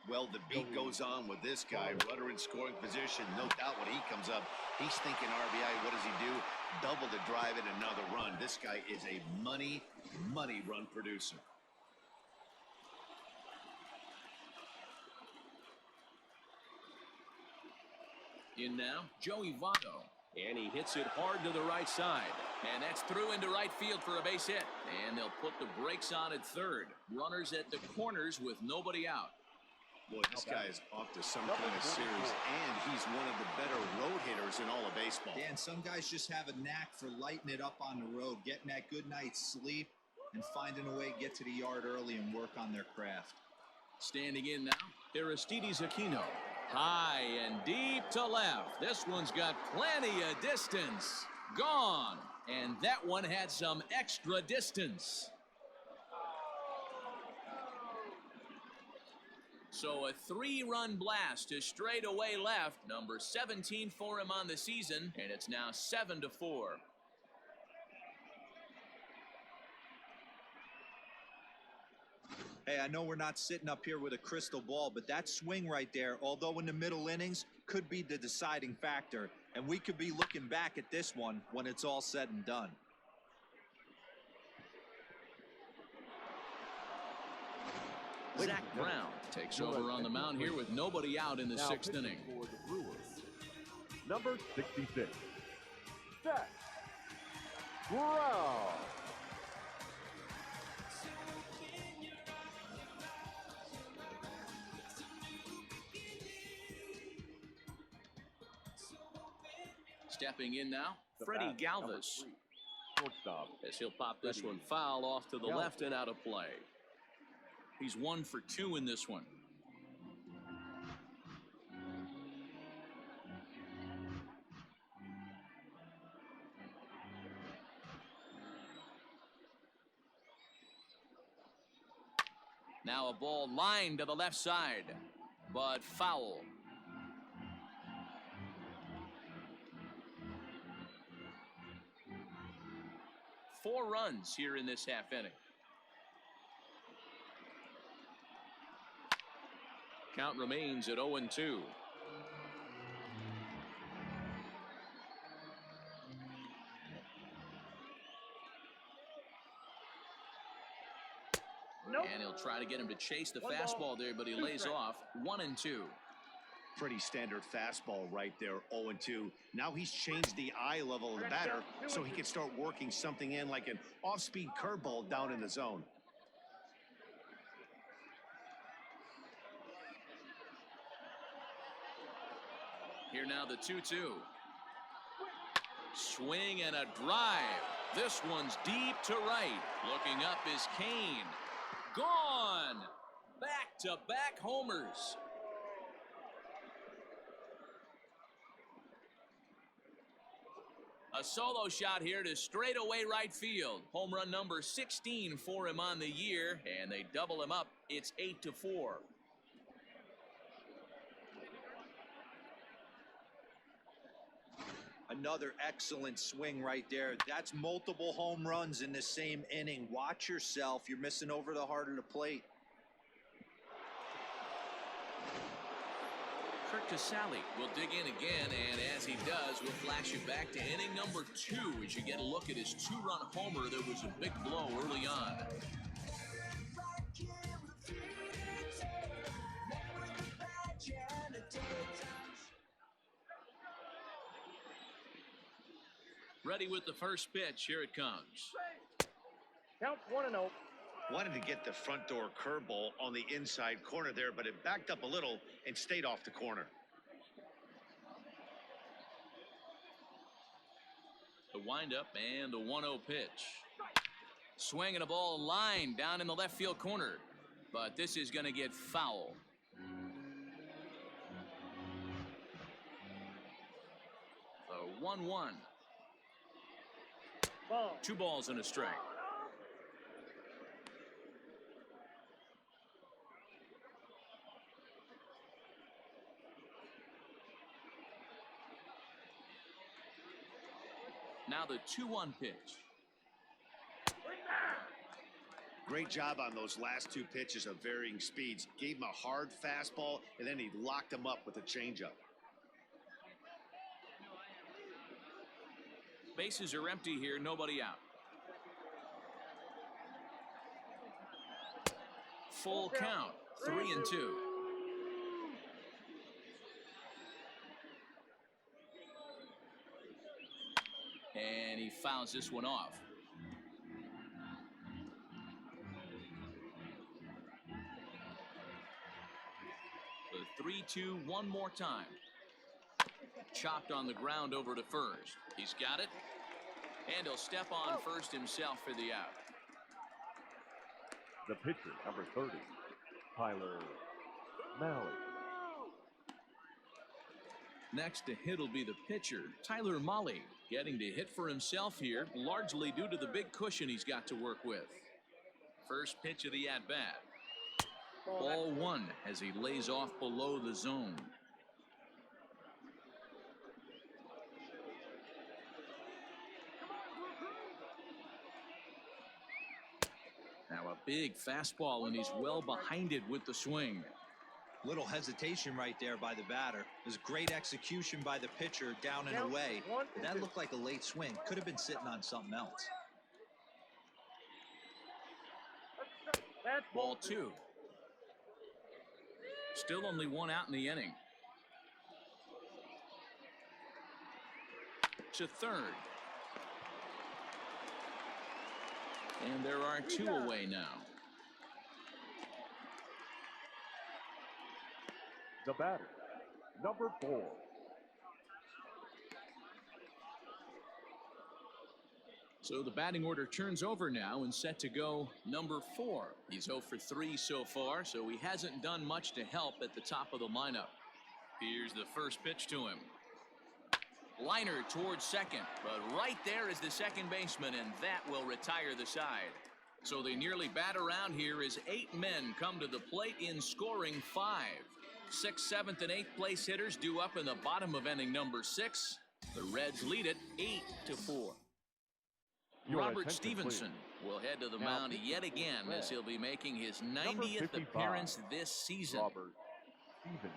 Well, the beat goes on with this guy. Runner in scoring position. No doubt when he comes up, he's thinking RBI. What does he do? Double to drive it, another run. This guy is a money run producer. In now, Joey Votto. And he hits it hard to the right side. And that's through into right field for a base hit. And they'll put the brakes on at third. Runners at the corners with nobody out. Boy, this guy is off to some kind of series, and he's one of the better road hitters in all of baseball. Dan, some guys just have a knack for lighting it up on the road, getting that good night's sleep, and finding a way to get to the yard early and work on their craft. Standing in now, Aristides Aquino. High and deep to left. This one's got plenty of distance. Gone. And that one had some extra distance. So a 3-run blast to straightaway left. Number 17 for him on the season. And it's now 7-4. Hey, I know we're not sitting up here with a crystal ball, but that swing right there, although in the middle innings, could be the deciding factor. And we could be looking back at this one when it's all said and done. Zach Brown takes over on the mound here with nobody out in the 6th inning. For the Brewers, number 66, Zach Brown. Stepping in now, Freddie Galvis. Shortstop, as he'll pop this one foul off to the left and out of play. He's 1 for 2 in this one. Now a ball lined to the left side, but foul. Four runs here in this half inning. Count remains at 0-2. Nope. And he'll try to get him to chase the One fastball ball, there, but he 2 lays strikes. off 1-2. Pretty standard fastball right there, 0-2. Now he's changed the eye level of the batter so he can start working something in like an off-speed curveball down in the zone. Here now the 2-2. Swing and a drive. This one's deep to right. Looking up is Kane. Gone. Back-to-back homers. A solo shot here to straightaway right field. Home run number 16 for him on the year, and they double him up. It's 8-4. Another excellent swing right there. That's multiple home runs in the same inning. Watch yourself. You're missing over the heart of the plate. Kirk Casale will dig in again, and as he does, we'll flash you back to inning number 2 as you get a look at his 2-run homer that was a big blow early on. Ready with the first pitch. Here it comes. Count 1-0. Wanted to get the front door curveball on the inside corner there, but it backed up a little and stayed off the corner. The windup and the 1-0 pitch. Swinging a ball line down in the left field corner, but this is going to get foul. The 1-1. Ball. 2 balls and a strike. Now the 2-1 pitch. Great job on those last 2 pitches of varying speeds. Gave him a hard fastball, and then he locked him up with a changeup. Bases are empty here, nobody out. Full count, 3-2. And he fouls this one off. The 3-2 one more time. Chopped on the ground over to first. He's got it. And he'll step on first himself for the out. The pitcher, number 30, Tyler Malley. Next to hit will be the pitcher, Tyler Malley, getting to hit for himself here, largely due to the big cushion he's got to work with. First pitch of the at-bat. Ball 1 as he lays off below the zone. Now a big fastball, and he's well behind it with the swing. Little hesitation right there by the batter. It was great execution by the pitcher down and away. But that looked like a late swing. Could have been sitting on something else. That's Ball 2. Still only 1 out in the inning. To third. And there are 2 away now. The batter, number 4. So the batting order turns over now and set to go number 4. He's 0 for 3 so far, so he hasn't done much to help at the top of the lineup. Here's the first pitch to him. Liner towards second, but right there is the second baseman, and that will retire the side. So they nearly bat around here as 8 men come to the plate in scoring 5. 6th, 7th, and 8th place hitters due up in the bottom of inning number 6. The Reds lead it 8-4. Robert Stevenson will head to the mound yet again as he'll be making his 90th appearance this season. Robert Stevenson.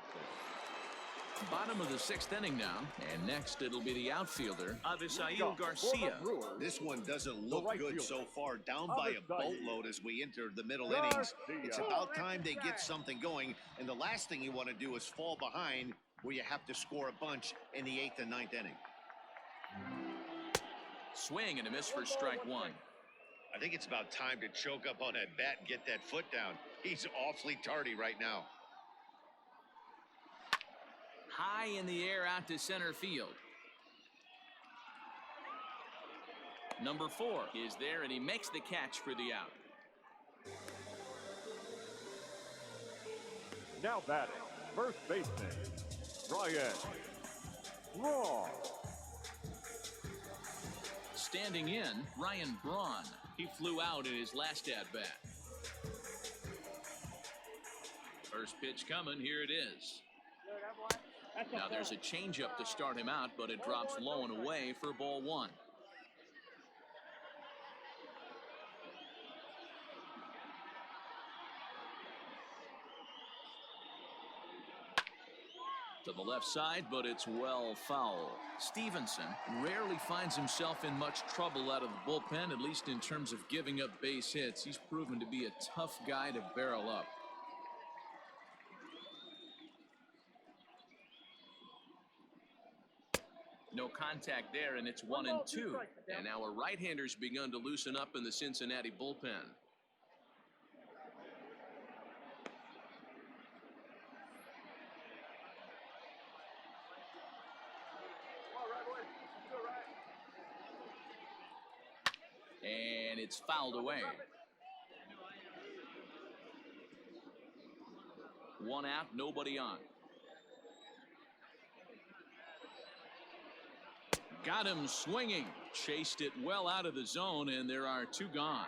Bottom of the 6th inning now, and next it'll be the outfielder, Avisail For the Garcia. Brewers, This one doesn't look right good fielder, so far, down by a boatload as we enter the middle innings. It's about time they get something going, and the last thing you want to do is fall behind where you have to score a bunch in the 8th and 9th inning. Swing and a miss for strike one. I think it's about time to choke up on that bat and get that foot down. He's awfully tardy right now. High in the air out to center field. Number 4 is there, and he makes the catch for the out. Now batting, first baseman, Ryan Braun. Standing in, Ryan Braun. He flew out in his last at-bat. First pitch coming, here it is. Now there's a changeup to start him out, but it drops low and away for ball 1. To the left side, but it's well foul. Stevenson rarely finds himself in much trouble out of the bullpen, at least in terms of giving up base hits. He's proven to be a tough guy to barrel up. No contact there, and it's 1-2. And now a right-hander's begun to loosen up in the Cincinnati bullpen. And it's fouled away. 1 out, nobody on. Got him swinging. Chased it well out of the zone, and there are 2 gone.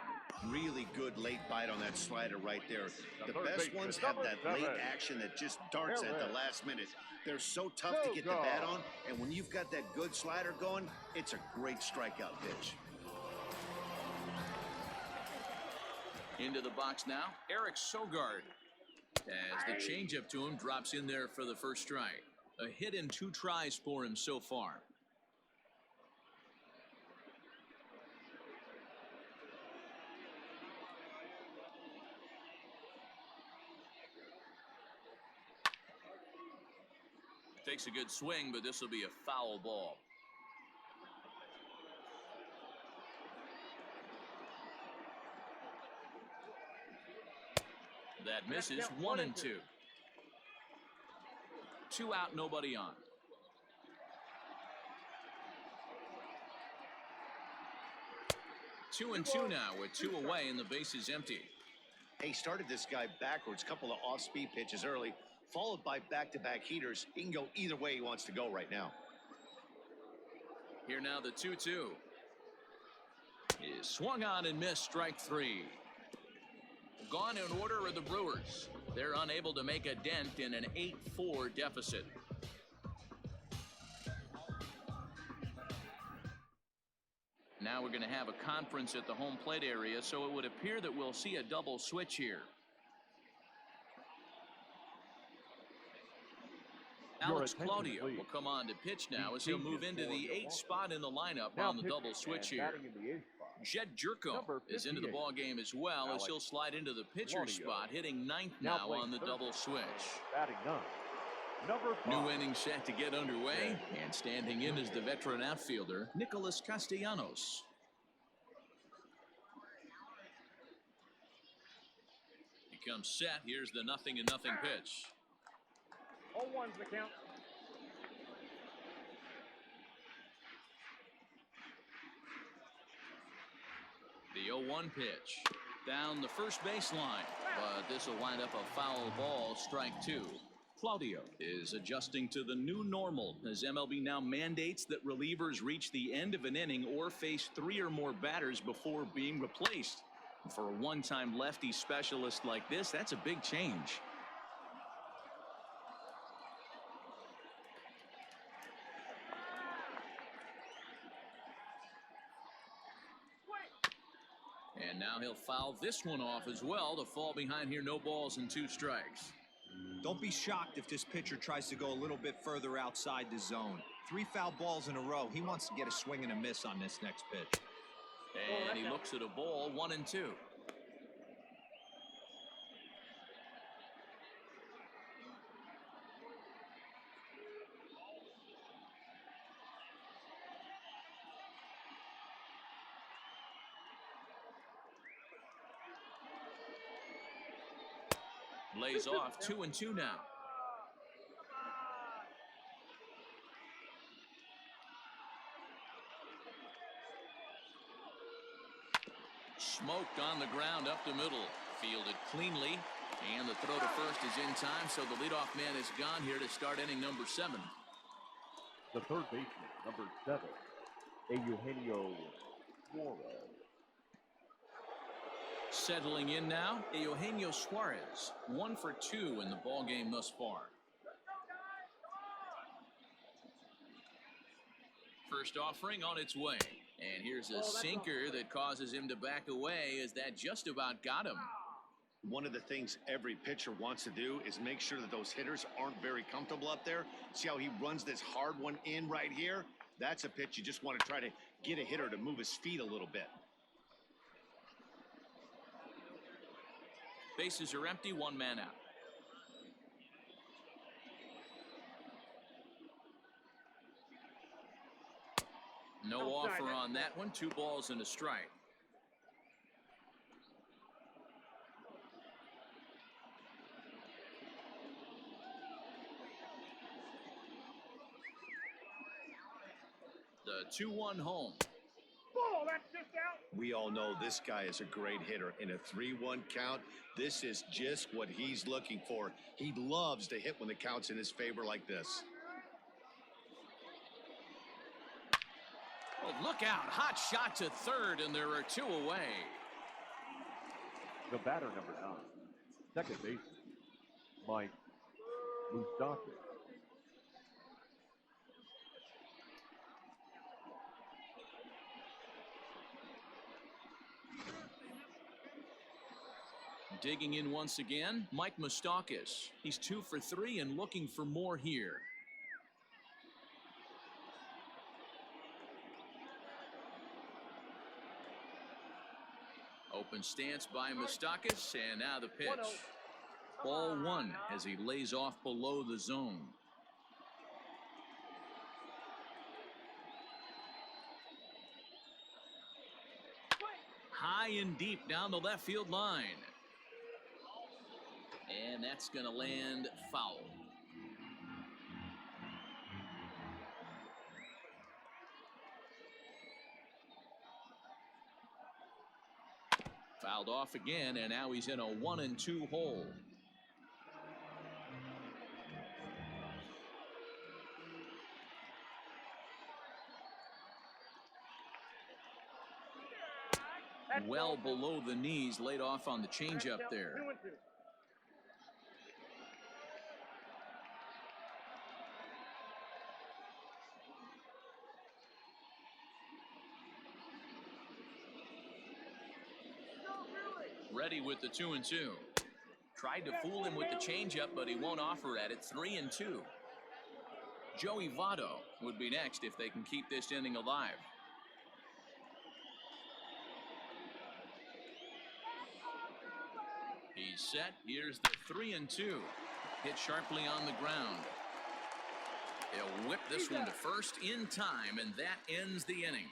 Really good late bite on that slider right there. The best ones have that late action that just darts at the last minute. They're so tough to get the bat on, and when you've got that good slider going, it's a great strikeout pitch. Into the box now, Eric Sogard. As the changeup to him drops in there for the first strike. A hit in 2 tries for him so far. Takes a good swing, but this will be a foul ball. That misses. 1-2. 2 out, nobody on. Two and two now with 2 away and the base is empty. He started this guy backwards, couple of off-speed pitches early, followed by back-to-back heaters. He can go either way he wants to go right now. Here now the 2-2. Is swung on and missed, strike 3. Gone in order are the Brewers. They're unable to make a dent in an 8-4 deficit. Now we're going to have a conference at the home plate area, so it would appear that we'll see a double switch here. Alex Claudio will come on to pitch now as he'll move into the 8th spot in the lineup on the double switch here. Jed Jerko is into the ball game as well as he'll slide into the pitcher spot, hitting 9th now on the double switch. Batting 9. New inning set to get underway, and standing in is the veteran outfielder, Nicholas Castellanos. He comes set. Here's the 0-0 pitch. 0-1's the count. The 0-1 pitch. Down the first baseline, but this will wind up a foul ball, strike 2. Claudio is adjusting to the new normal as MLB now mandates that relievers reach the end of an inning or face 3 or more batters before being replaced. For a one-time lefty specialist like this, that's a big change. And now he'll foul this one off as well to fall behind here. No balls and 2 strikes. Don't be shocked if this pitcher tries to go a little bit further outside the zone. 3 foul balls in a row. He wants to get a swing and a miss on this next pitch. And he looks at a ball, 1-2. Lays off 2-2 now. Smoked on the ground up the middle. Fielded cleanly. And the throw to first is in time, so the leadoff man is gone here to start inning number 7. The third baseman, number 7, Eugenio Suarez. Settling in now, Eugenio Suarez, 1 for 2 in the ball game thus far. First offering on its way, and here's a sinker that causes him to back away as that just about got him. One of the things every pitcher wants to do is make sure that those hitters aren't very comfortable up there. See how he runs this hard one in right here? That's a pitch you just want to try to get a hitter to move his feet a little bit. Bases are empty, 1 man out. No offer on that one. 2 balls and a strike. The 2-1 home. Oh, that's just out. We all know this guy is a great hitter. In a 3-1 count, this is just what he's looking for. He loves to hit when the count's in his favor like this. Oh, look out. Hot shot to third, and there are 2 away. The batter, number 9, second baseman, Mike Moustakas. Digging in once again, Mike Moustakas. He's 2 for 3 and looking for more here. Open stance by Moustakas, and now the pitch. Ball 1 as he lays off below the zone. High and deep down the left field line. And that's going to land foul. Fouled off again, and now he's in a 1-2 hole. Well below the knees, laid off on the changeup there. 2-2. Ready with the 2-2. Tried to fool him with the changeup, but he won't offer at it. 3-2. Joey Votto would be next if they can keep this inning alive. He's set. Here's the 3-2. Hit sharply on the ground. He'll whip this one to first in time, and that ends the inning.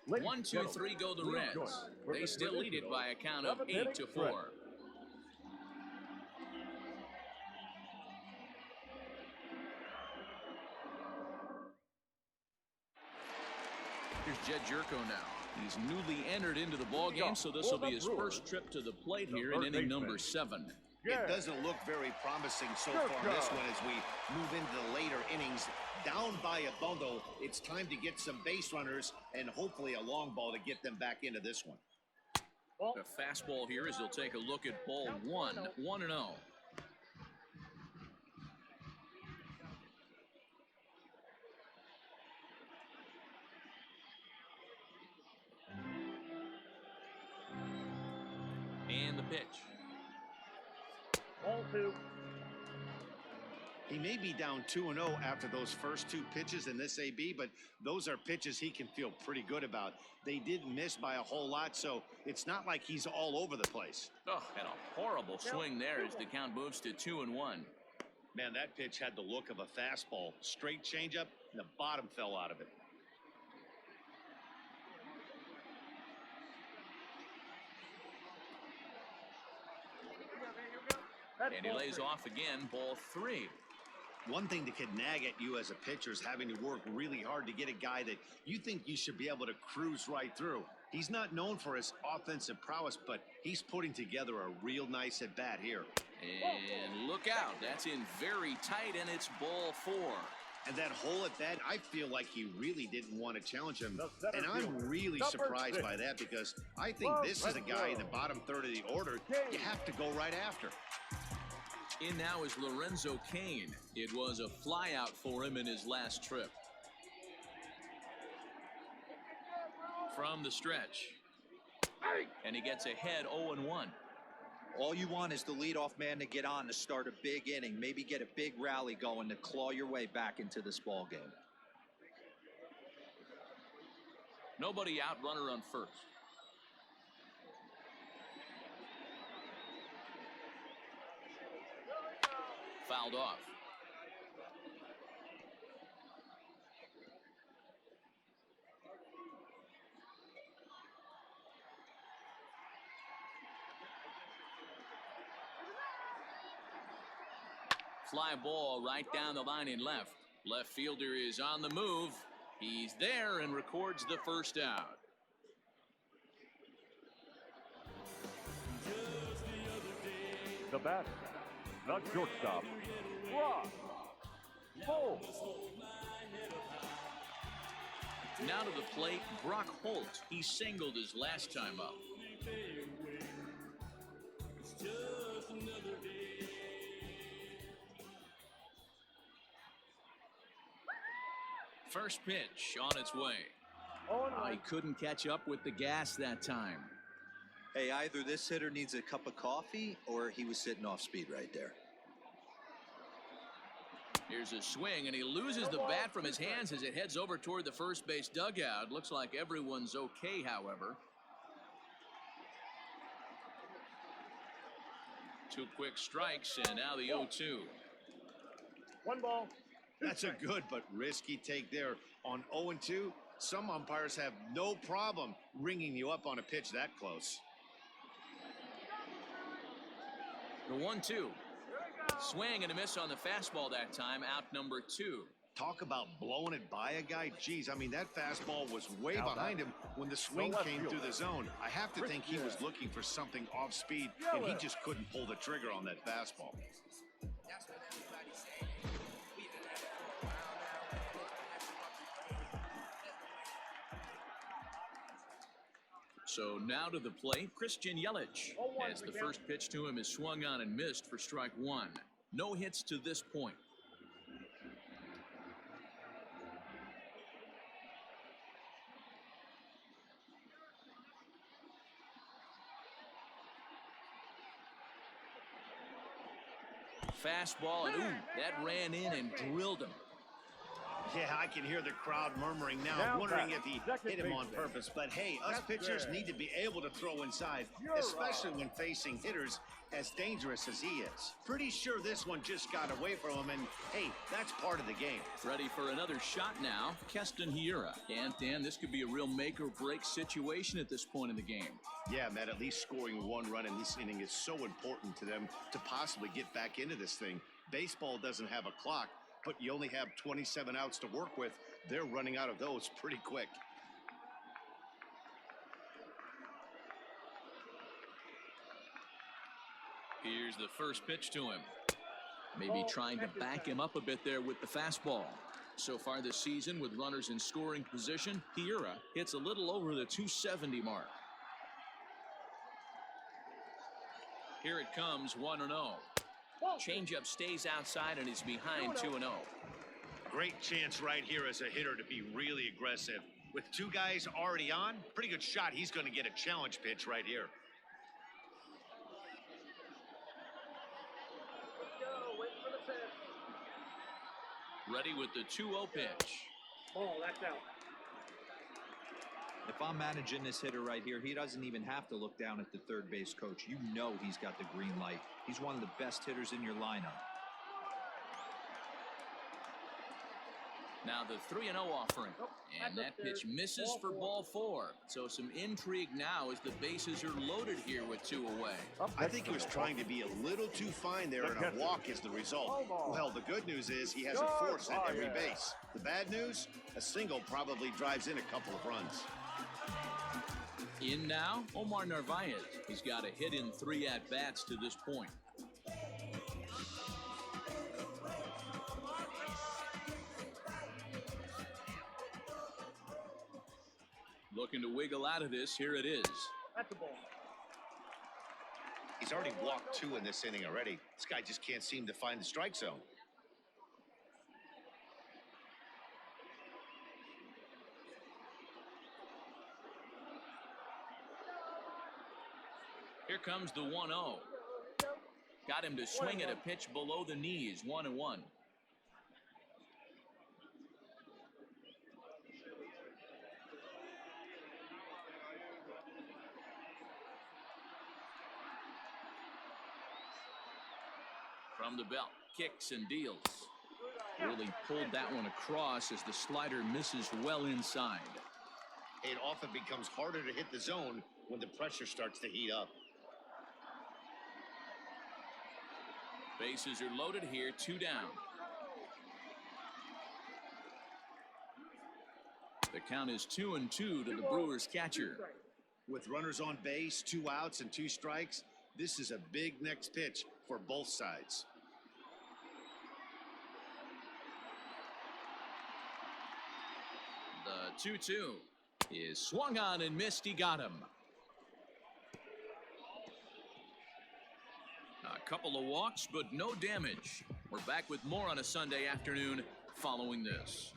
1, 2, 3 go the Reds. They still lead it by a count of 8-4. Here's Jed Jerko now. He's newly entered into the ball game, so this will be his first trip to the plate here in inning number 7. It doesn't look very promising so far in this one as we move into the later innings. Down by a bundle, it's time to get some base runners and hopefully a long ball to get them back into this one. The fastball here as he'll take a look at ball 1, 1-0. And the pitch. Ball 2. He may be down 2-0 after those first 2 pitches in this AB, but those are pitches he can feel pretty good about. They didn't miss by a whole lot, so it's not like he's all over the place. Oh, and a horrible swing there as the count moves to 2-1. Man, that pitch had the look of a fastball. Straight changeup, and the bottom fell out of it. And he lays off again, ball 3. One thing that could nag at you as a pitcher is having to work really hard to get a guy that you think you should be able to cruise right through. He's not known for his offensive prowess, but he's putting together a real nice at-bat here. And look out, that's in very tight, and it's ball 4. And that whole at-bat, I feel like he really didn't want to challenge him. And I'm really surprised by that because I think this is a guy in the bottom third of the order you have to go right after. In now is Lorenzo Cain. It was a flyout for him in his last trip. From the stretch. And he gets ahead 0-1. All you want is the leadoff man to get on to start a big inning, maybe get a big rally going to claw your way back into this ball game. Nobody out, runner on first. Fouled off. Fly ball right down the line in left. Left fielder is on the move. He's there and records the first out. The batter, the shortstop, Brock Holt. Now to the plate, Brock Holt. He singled his last time up. First pitch on its way. He couldn't catch up with the gas that time. Hey, either this hitter needs a cup of coffee or he was sitting off speed right there. Here's a swing, and he loses the bat from his hands as it heads over toward the first base dugout. Looks like everyone's okay, however. 2 quick strikes, and now the 0-2. 1 ball. That's a good but risky take there. On 0-2, some umpires have no problem ringing you up on a pitch that close. The 1-2. Swing and a miss on the fastball that time, out number 2. Talk about blowing it by a guy. Geez, I mean, that fastball was way behind him when the swing came through the zone. I have to think he was looking for something off speed, and he just couldn't pull the trigger on that fastball. So now to the plate, Christian Yelich, as the first pitch to him is swung on and missed for strike 1. No hits to this point. Fastball, and ooh, that ran in and drilled him. Yeah, I can hear the crowd murmuring now wondering if he hit him on purpose. But hey, us pitchers need to be able to throw inside, especially when facing hitters as dangerous as he is. Pretty sure this one just got away from him, and hey, that's part of the game. Ready for another shot now, Keston Hiura. And Dan, this could be a real make or break situation at this point in the game. Yeah, Matt, at least scoring 1 run in this inning is so important to them to possibly get back into this thing. Baseball doesn't have a clock, but you only have 27 outs to work with. They're running out of those pretty quick. Here's the first pitch to him. Maybe trying to back him up a bit there with the fastball. So far this season, with runners in scoring position, Hiura hits a little over the 270 mark. Here it comes, 1-0. Changeup stays outside and is behind 2-0. Great chance right here as a hitter to be really aggressive. With 2 guys already on, pretty good shot. He's going to get a challenge pitch right here. Ready with the 2-0 pitch. Ball, that's out. If I'm managing this hitter right here, he doesn't even have to look down at the third base coach. You know he's got the green light. He's one of the best hitters in your lineup. Now the 3-0 offering. And that pitch misses for ball 4. So some intrigue now as the bases are loaded here with 2 away. I think he was trying to be a little too fine there, and a walk is the result. Well, the good news is he has a force at every base. The bad news, a single probably drives in a couple of runs. In now, Omar Narvaez. He's got a hit in 3 at-bats to this point. Looking to wiggle out of this. Here it is. That's a ball. He's already walked 2 in this inning already. This guy just can't seem to find the strike zone. Here comes the 1-0. Got him to swing at a pitch below the knees. 1-1. From the belt, kicks and deals. Really pulled that one across as the slider misses well inside. It often becomes harder to hit the zone when the pressure starts to heat up. Bases are loaded here, 2 down. The count is 2-2 to the Brewers catcher. With runners on base, 2 outs and 2 strikes, this is a big next pitch for both sides. The 2-2 is swung on and missed. He got him. A couple of walks, but no damage. We're back with more on a Sunday afternoon following this.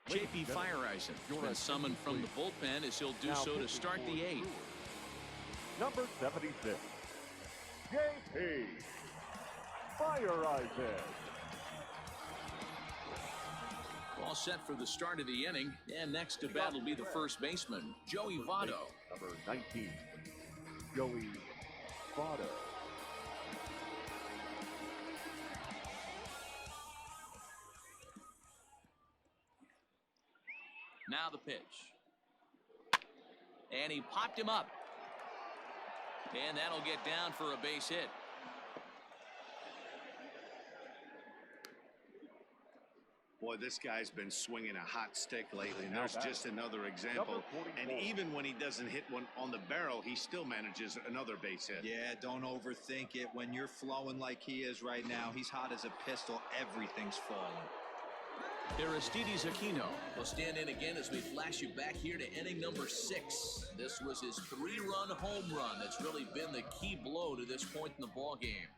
J.P. Fireisen has been summoned from the bullpen as he'll do so to start the 8th. Number 76, J.P. Fireisen. All set for the start of the inning, and next to bat will be the first baseman, Joey Votto. Number 19, Joey Votto. Now the pitch. And he popped him up. And that'll get down for a base hit. Boy, this guy's been swinging a hot stick lately, and there's just another example. And even when he doesn't hit one on the barrel, he still manages another base hit. Yeah, don't overthink it. When you're flowing like he is right now, he's hot as a pistol. Everything's falling. Aristides Aquino will stand in again as we flash you back here to inning number 6. This was his 3-run home run that's really been the key blow to this point in the ball game.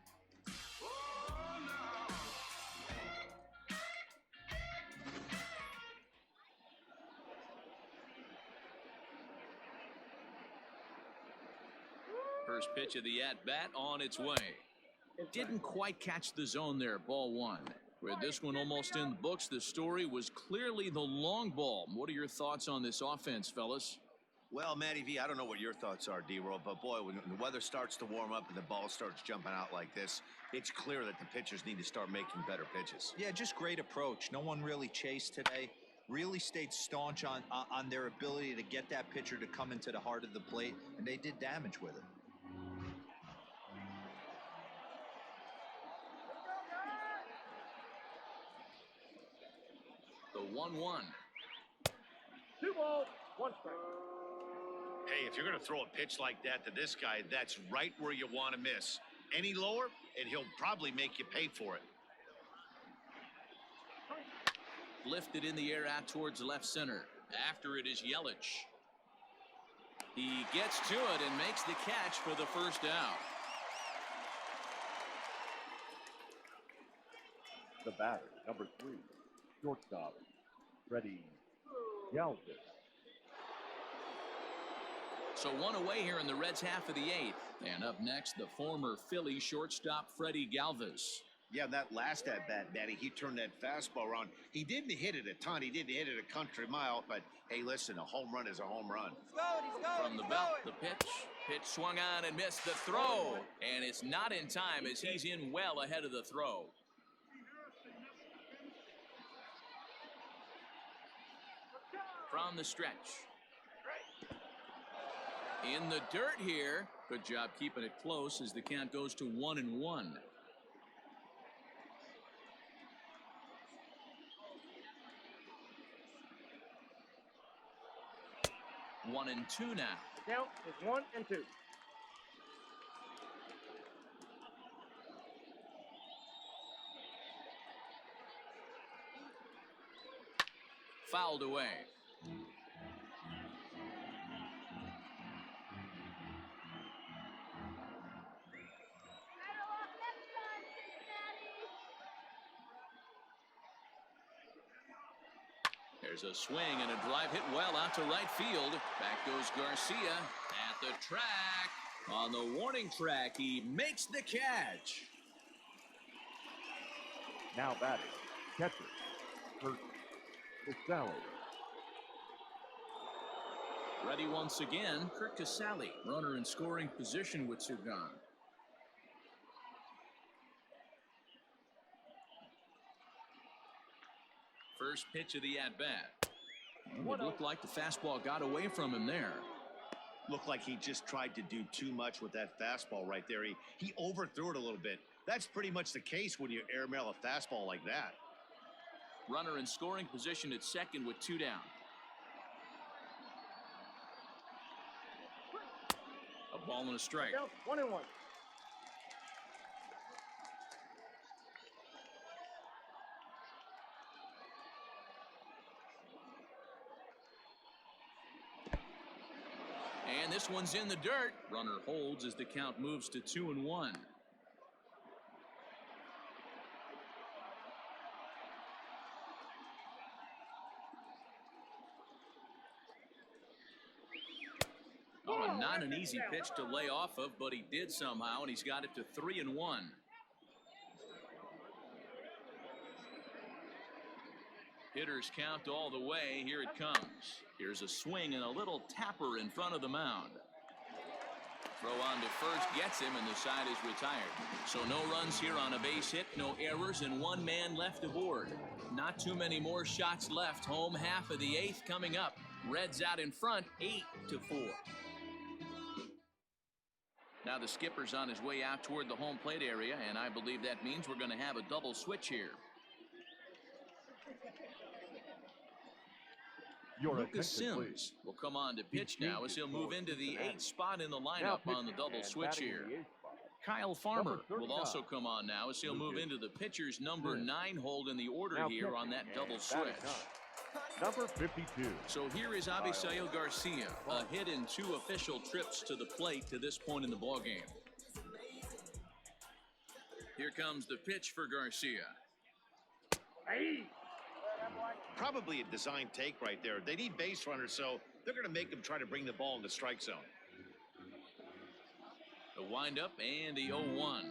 First pitch of the at-bat on its way. Didn't quite catch the zone there, ball 1. With this one almost in the books, the story was clearly the long ball. What are your thoughts on this offense, fellas? Well, Matty V, I don't know what your thoughts are, D-Roll, but boy, when the weather starts to warm up and the ball starts jumping out like this, it's clear that the pitchers need to start making better pitches. Yeah, just great approach. No one really chased today. Really stayed staunch on their ability to get that pitcher to come into the heart of the plate, and they did damage with it. The 1-1. 2 balls, 1 strike. Hey, if you're going to throw a pitch like that to this guy, that's right where you want to miss. Any lower, and he'll probably make you pay for it. Lifted in the air out towards left center. After it is Yelich. He gets to it and makes the catch for the first out. The batter, number 3, shortstop, Freddie Galvis. So one away here in the Reds' half of the eighth. And up next, the former Philly shortstop Freddie Galvis. Yeah, that last at-bat, Daddy, he turned that fastball around. He didn't hit it a ton. He didn't hit it a country mile. But, hey, listen, a home run is a home run. From the belt, the pitch. Pitch swung on and missed the throw. And it's not in time as he's in well ahead of the throw. From the stretch. In the dirt here. Good job keeping it close as the count goes to 1-1. 1-2 now. Count is 1 and 2. Fouled away. There's a swing and a drive hit well out to right field. Back goes Garcia at the track. On the warning track, he makes the catch. Now batting, catcher, Kurt Casale. Ready once again, Kurt Casale, runner in scoring position with two gone. First pitch of the at-bat. It looked like the fastball got away from him there. Looked like he just tried to do too much with that fastball right there. He overthrew it a little bit. That's pretty much the case when you airmail a fastball like that. Runner in scoring position at second with two down. A ball and a strike. Count 1-1. And this one's in the dirt. Runner holds as the count moves to 2-1. Oh, not an easy pitch to lay off of, but he did somehow, and he's got it to 3-1. Hitters count all the way. Here it comes. Here's a swing and a little tapper in front of the mound. Throw on to first gets him, and the side is retired. So no runs here on a base hit, no errors, and one man left aboard. Not too many more shots left. Home half of the eighth coming up. Reds out in front, 8-4. Now the skipper's on his way out toward the home plate area, and I believe that means we're going to have a double switch here. Lucas Sims will come on to pitch now as he'll move into the 8th spot in the lineup on the double switch here. Kyle Farmer will also come on now as he'll move into the pitcher's number 9 hold in the order here on that double switch. Number 52. So here is Avisail Garcia, a hit in 2 official trips to the plate to this point in the ballgame. Here comes the pitch for Garcia. Hey. Probably a design take right there. They need base runners, so they're going to make them try to bring the ball in the strike zone. The windup and the 0-1.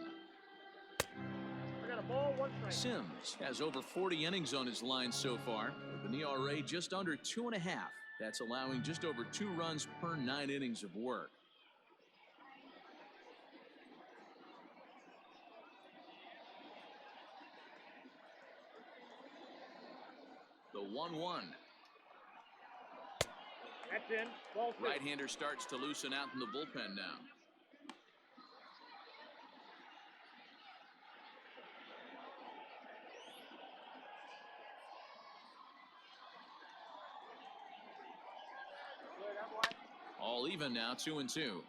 I got a ball, 1 strike. Sims has over 40 innings on his line so far, with an ERA just under 2.5. That's allowing just over 2 runs per 9 innings of work. The 1-1. That's in. Ball 2. Right-hander starts to loosen out in the bullpen now. All even now, 2-2.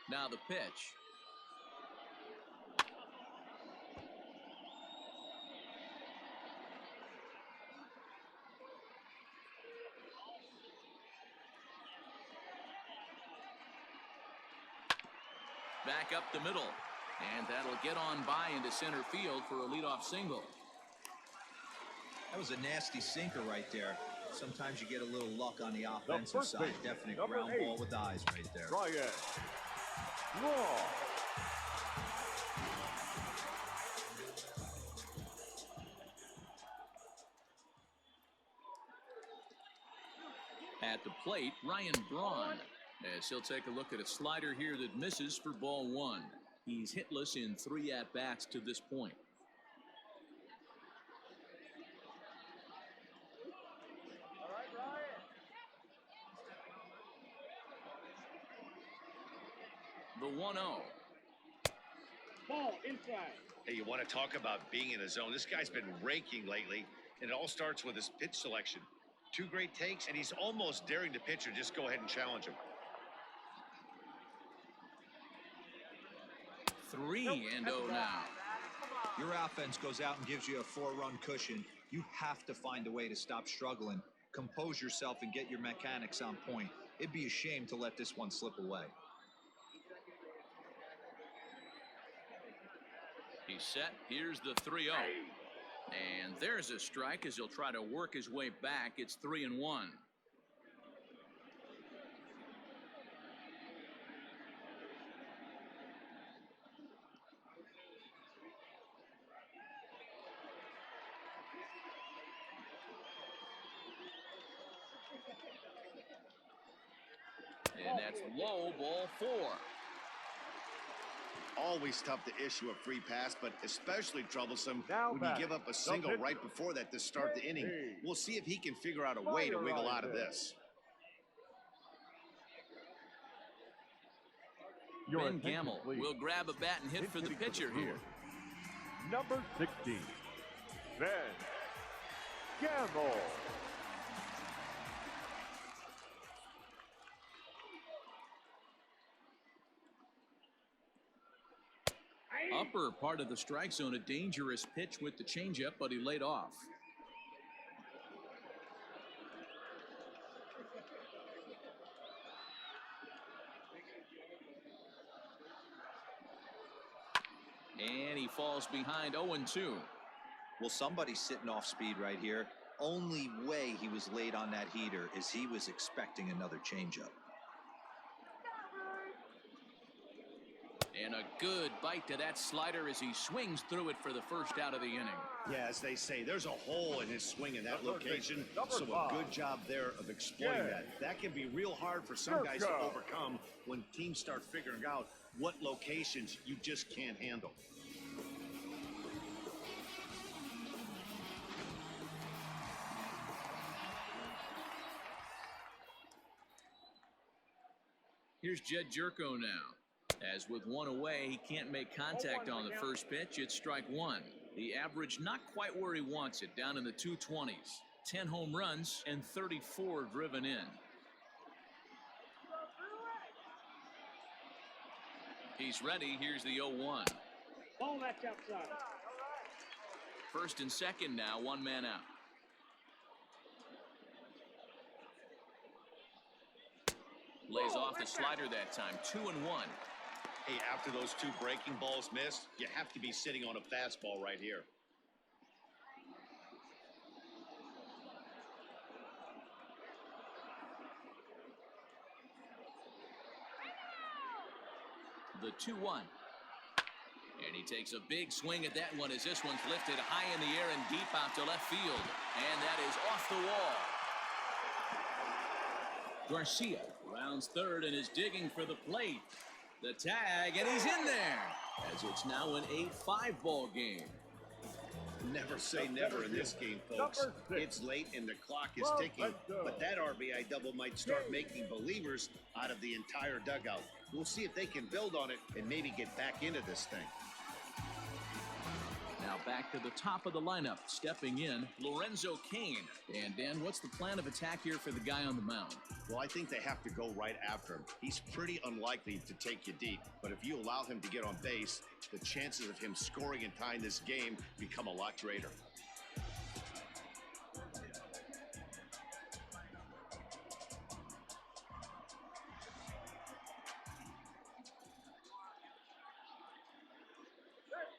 Now the pitch. Back up the middle, and that'll get on by into center field for a leadoff single. That was a nasty sinker right there. Sometimes you get a little luck on the offensive first side. base, Definite number ground 8. ball with eyes right there. Ryan Raw. At the plate, Ryan Braun, as he'll take a look at a slider here that misses for ball 1. He's hitless in 3 at-bats to this point. The 1-0. Ball inside. Hey, you want to talk about being in a zone? This guy's been raking lately, and it all starts with his pitch selection. 2 great takes, and he's almost daring the pitcher just go ahead and challenge him. 3-0 now. Your offense goes out and gives you a 4-run cushion. You have to find a way to stop struggling, compose yourself, and get your mechanics on point. It'd be a shame to let this one slip away. He's set. Here's the 3-0. And there's a strike as he'll try to work his way back. It's 3-1. And that's low, ball 4. Always tough to issue a free pass, but especially troublesome Now when you back, give up a the single pitcher. right before that to start the inning. Hey. We'll see if he can figure out a way to wiggle out of this. Your Ben attention, Gamble please. will grab a bat and hit for the Hitting pitcher here. Number 16, Ben Gamble. Upper part of the strike zone, a dangerous pitch with the changeup, but he laid off. And he falls behind 0-2. Well, somebody's sitting off speed right here. Only way he was late on that heater is he was expecting another changeup. And a good bite to that slider as he swings through it for the first out of the inning. Yeah, as they say, there's a hole in his swing in that location, so a five. good job there of exploiting Yeah. that. That can be real hard for some guys to overcome when teams start figuring out what locations you just can't handle. Here's Jed Jerko now. As with one away, he can't make contact on the first pitch. It's strike 1. The average not quite where he wants it, down in the 220s. 10 home runs and 34 driven in. He's ready. Here's the 0-1. Ball that's outside. First and second now, 1 man out. Lays off the slider that time. 2-1. Hey, after those 2 breaking balls missed, you have to be sitting on a fastball right here. The 2-1. And he takes a big swing at that one as this one's lifted high in the air and deep out to left field. And that is off the wall. Garcia rounds third and is digging for the plate. The tag, and he's in there, as it's now an 8-5 ball game. Never say never in this game, folks. It's late and the clock is ticking, but that RBI double might start making believers out of the entire dugout. We'll see if they can build on it and maybe get back into this thing. Now back to the top of the lineup, stepping in, Lorenzo Cain. And Dan, what's the plan of attack here for the guy on the mound? Well, I think they have to go right after him. He's pretty unlikely to take you deep, but if you allow him to get on base, the chances of him scoring and tying this game become a lot greater.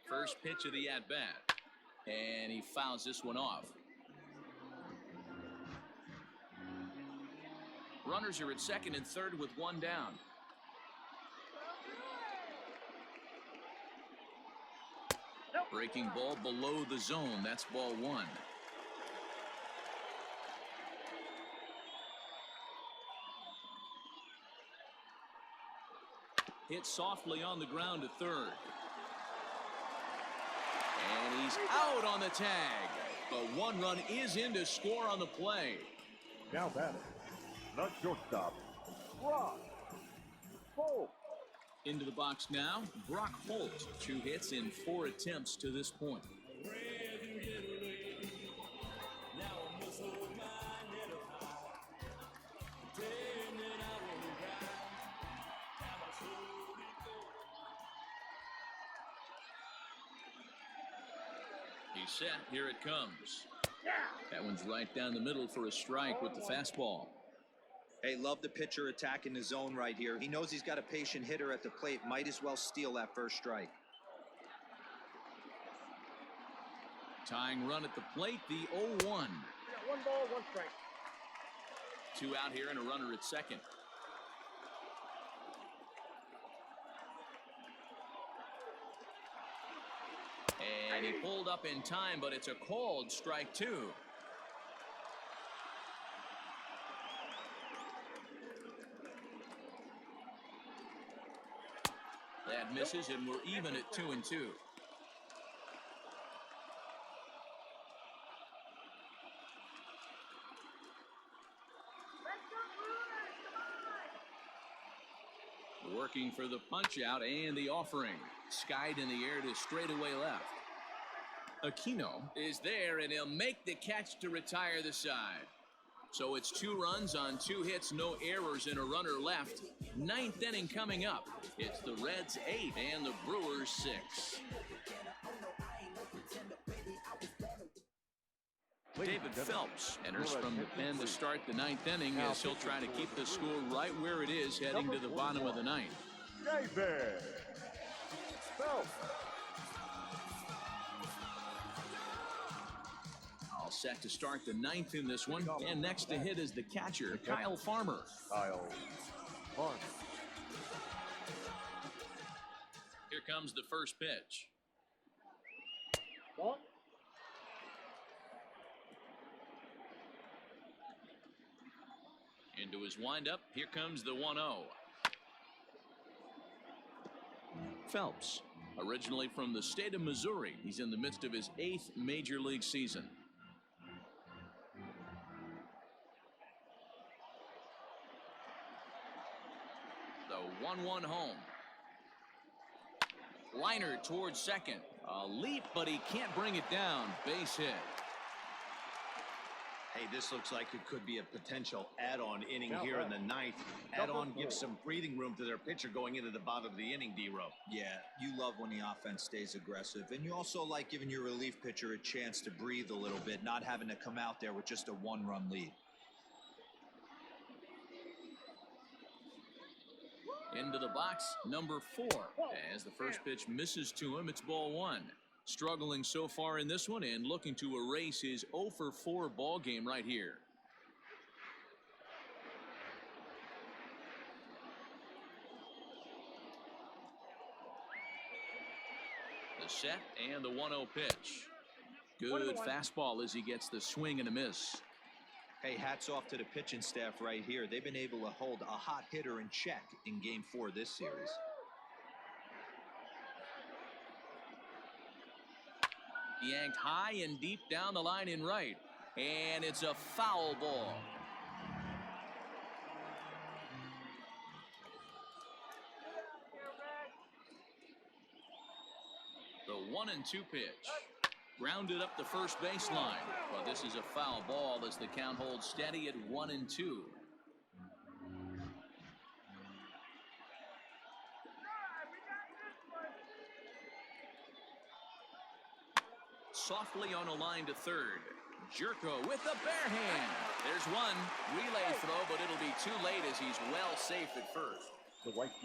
First pitch of the at-bat. And he fouls this one off. Runners are at second and third with one down. Breaking ball below the zone. That's ball one. Hit softly on the ground to third. And he's out on the tag. But one run is in to score on the play. Now batting, the shortstop, Brock Holt. Into the box now, Brock Holt. 2 hits in 4 attempts to this point. He's set. Here it comes. That one's right down the middle for a strike with the fastball. Hey, love the pitcher attacking the zone right here. He knows he's got a patient hitter at the plate. Might as well steal that first strike. Tying run at the plate, the 0-1. 1 ball, 1 strike. 2 out here and a runner at second. And he pulled up in time, but it's a called strike 2. That misses, and we're even at 2-2. Working for the punch out and the offering. Skied in the air to straightaway left. Aquino is there, and he'll make the catch to retire the side. So it's 2 runs on 2 hits, no errors, and a runner left. 9th inning coming up. It's the Reds 8 and the Brewers 6. David Phelps enters from the pen to start the 9th inning as he'll try to keep the score right where it is heading to the bottom of the 9th. David Phelps. All set to start the 9th in this one, and next to hit is the catcher, Kyle Farmer. Kyle Farmer. Here comes the first pitch. Ball. Into his windup, here comes the 1-0. Phelps, originally from the state of Missouri, he's in the midst of his 8th major league season. The 1-1 home. Liner towards second. A leap, but he can't bring it down. Base hit. Hey, this looks like it could be a potential add-on inning here in the 9th. Add-on gives some breathing room to their pitcher going into the bottom of the inning, D-Row. Yeah, you love when the offense stays aggressive. And you also like giving your relief pitcher a chance to breathe a little bit, not having to come out there with just a 1-run lead. Into the box, number 4. As the first pitch misses to him, it's ball 1. Struggling so far in this one and looking to erase his 0-for-4 ball game right here. The set and the 1-0 pitch. Good fastball as he gets the swing and a miss. Hey, hats off to the pitching staff right here. They've been able to hold a hot hitter in check in Game 4 of this series. Yanked high and deep down the line in right. And it's a foul ball. The 1-2 pitch. Grounded up the first baseline. But this is a foul ball as the count holds steady at 1-2. Softly on a line to third. Jerko with the bare hand. There's one. Relay throw, but it'll be too late as he's well safe at first.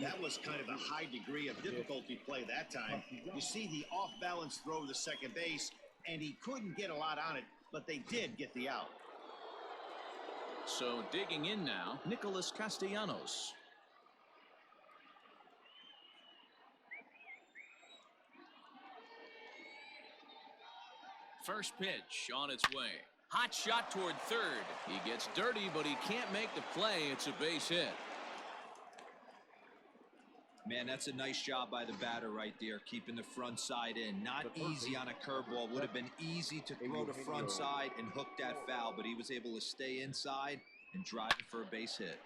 That was kind of a high degree of difficulty play that time. You see the off-balance throw to second base, and he couldn't get a lot on it, but they did get the out. So digging in now, Nicholas Castellanos. First pitch on its way. Hot shot toward third. He gets dirty, but he can't make the play. It's a base hit. Man, that's a nice job by the batter right there, keeping the front side in. Not easy on a curveball. Would have been easy to throw the front side and hook that foul, but he was able to stay inside and drive it for a base hit.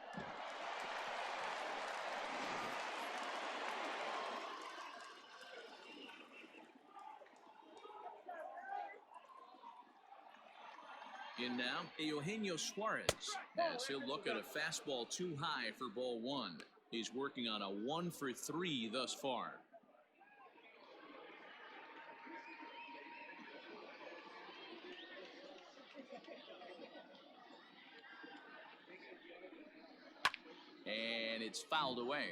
In now, Eugenio Suarez, as he'll look at a fastball too high for ball one. He's working on a 1 for 3 thus far. And it's fouled away.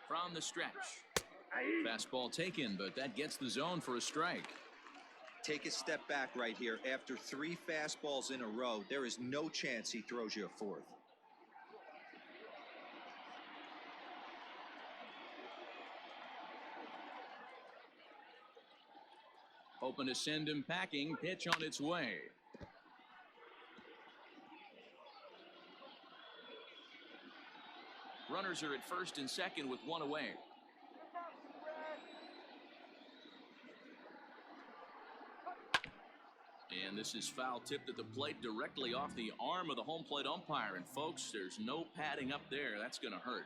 From the stretch. Fastball taken, but that gets the zone for a strike. Take a step back right here. After 3 fastballs in a row, there is no chance he throws you a fourth. Hoping to send him packing. Pitch on its way. Runners are at first and second with 1 away. And this is foul tipped at the plate directly off the arm of the home plate umpire. And folks, there's no padding up there. That's going to hurt.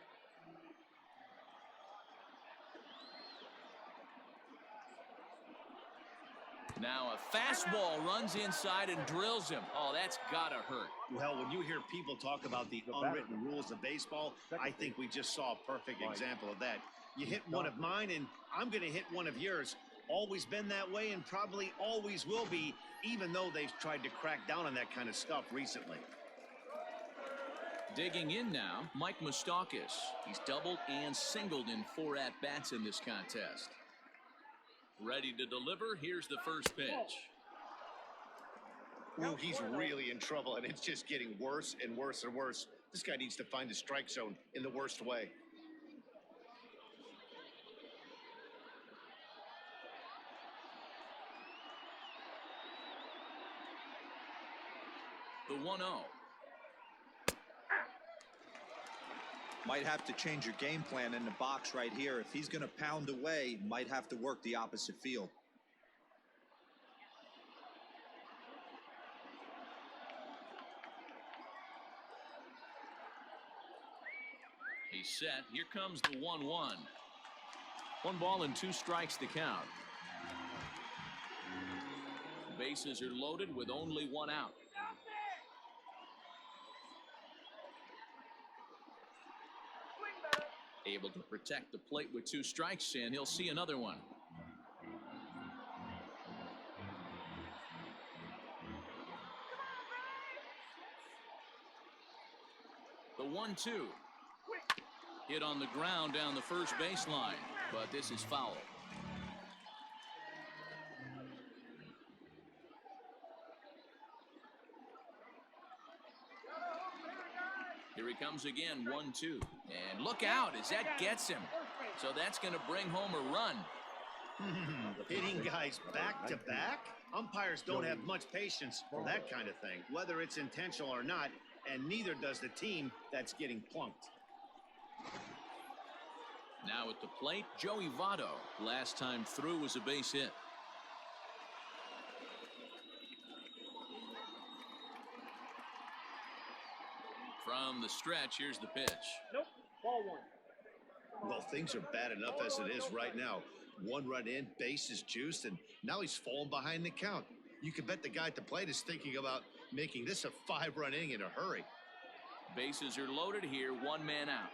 Now a fastball runs inside and drills him. Oh, that's got to hurt. Well, when you hear people talk about the unwritten rules of baseball, I think we just saw a perfect example of that. You hit one of mine, and I'm going to hit one of yours. Always been that way and probably always will be, even though they've tried to crack down on that kind of stuff recently. Digging in now, Mike Moustakas. He's doubled and singled in 4 at-bats in this contest. Ready to deliver. Here's the first pitch. Ooh, he's really in trouble, and it's just getting worse and worse and worse. This guy needs to find the strike zone in the worst way. The 1-0. Might have to change your game plan in the box right here. If he's going to pound away, might have to work the opposite field. He's set. Here comes the 1-1. 1 ball and 2 strikes to count. Bases are loaded with only 1 out. Able to protect the plate with 2 strikes, and he'll see another one. The 1-2. Hit on the ground down the first baseline, but this is foul. Here he comes again, 1-2. And look out as that gets him. So that's going to bring home a run. Hitting guys back to back? Umpires don't have much patience for that kind of thing, whether it's intentional or not, and neither does the team that's getting plunked. Now at the plate, Joey Votto. Last time through was a base hit. From the stretch, here's the pitch. Nope. Ball 1. Well, things are bad enough as it is right now. 1 run in, bases juiced, and now he's falling behind the count. You can bet the guy at the plate is thinking about making this a 5-run inning in a hurry. Bases are loaded here, 1 man out.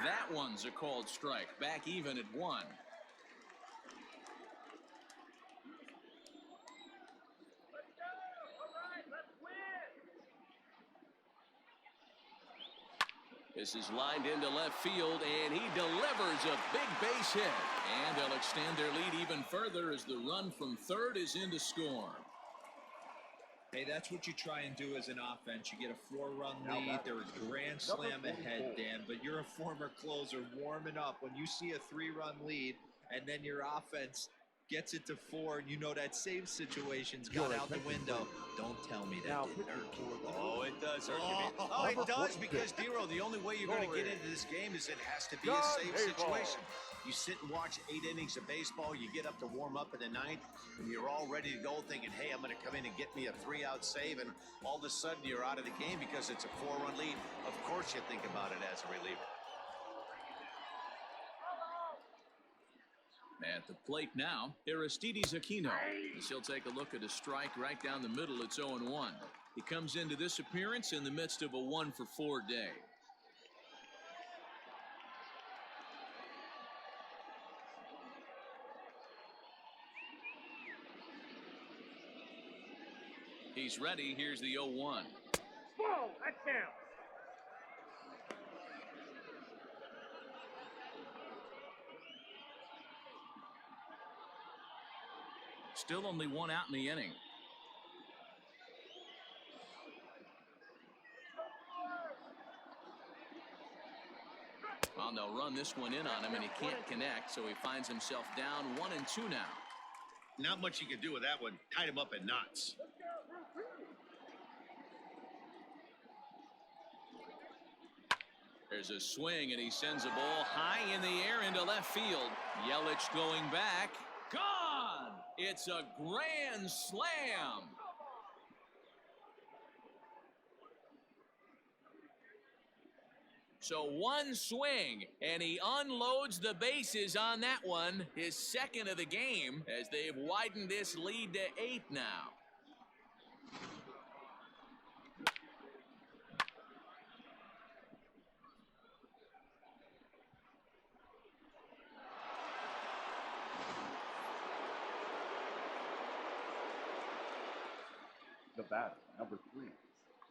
That one's a called strike. Back even at 1. This is lined into left field, and he delivers a big base hit. And they'll extend their lead even further as the run from third is in to score. Hey, that's what you try and do as an offense. You get a 4-run lead. They're a grand slam ahead, Dan, but you're a former closer warming up. When you see a 3-run lead and then your offense gets it to 4, and you know that save situation's gone out the window. Don't tell me that didn't hurt you. Oh, it does hurt you. Oh, it does, because, Dero, the only way you're going to get into this game is it has to be a safe situation. You sit and watch 8 innings of baseball, you get up to warm up in the 9th, and you're all ready to go thinking, hey, I'm going to come in and get me a 3-out save, and all of a sudden you're out of the game because it's a 4-run lead. Of course you think about it as a reliever. At the plate now, Aristides Aquino. As he'll take a look at a strike right down the middle. It's 0-1. He comes into this appearance in the midst of a 1-for-4 day. He's ready. Here's the 0-1. Ball, that's down. Still only 1 out in the inning. Well, they'll run this one in on him, and he can't connect, so he finds himself down 1-2 now. Not much you can do with that one. Tied him up in knots. There's a swing, and he sends a ball high in the air into left field. Yelich going back. Gone! It's a grand slam. So one swing, and he unloads the bases on that one. His second of the game, as they've widened this lead to 8 now. The batter, number 3,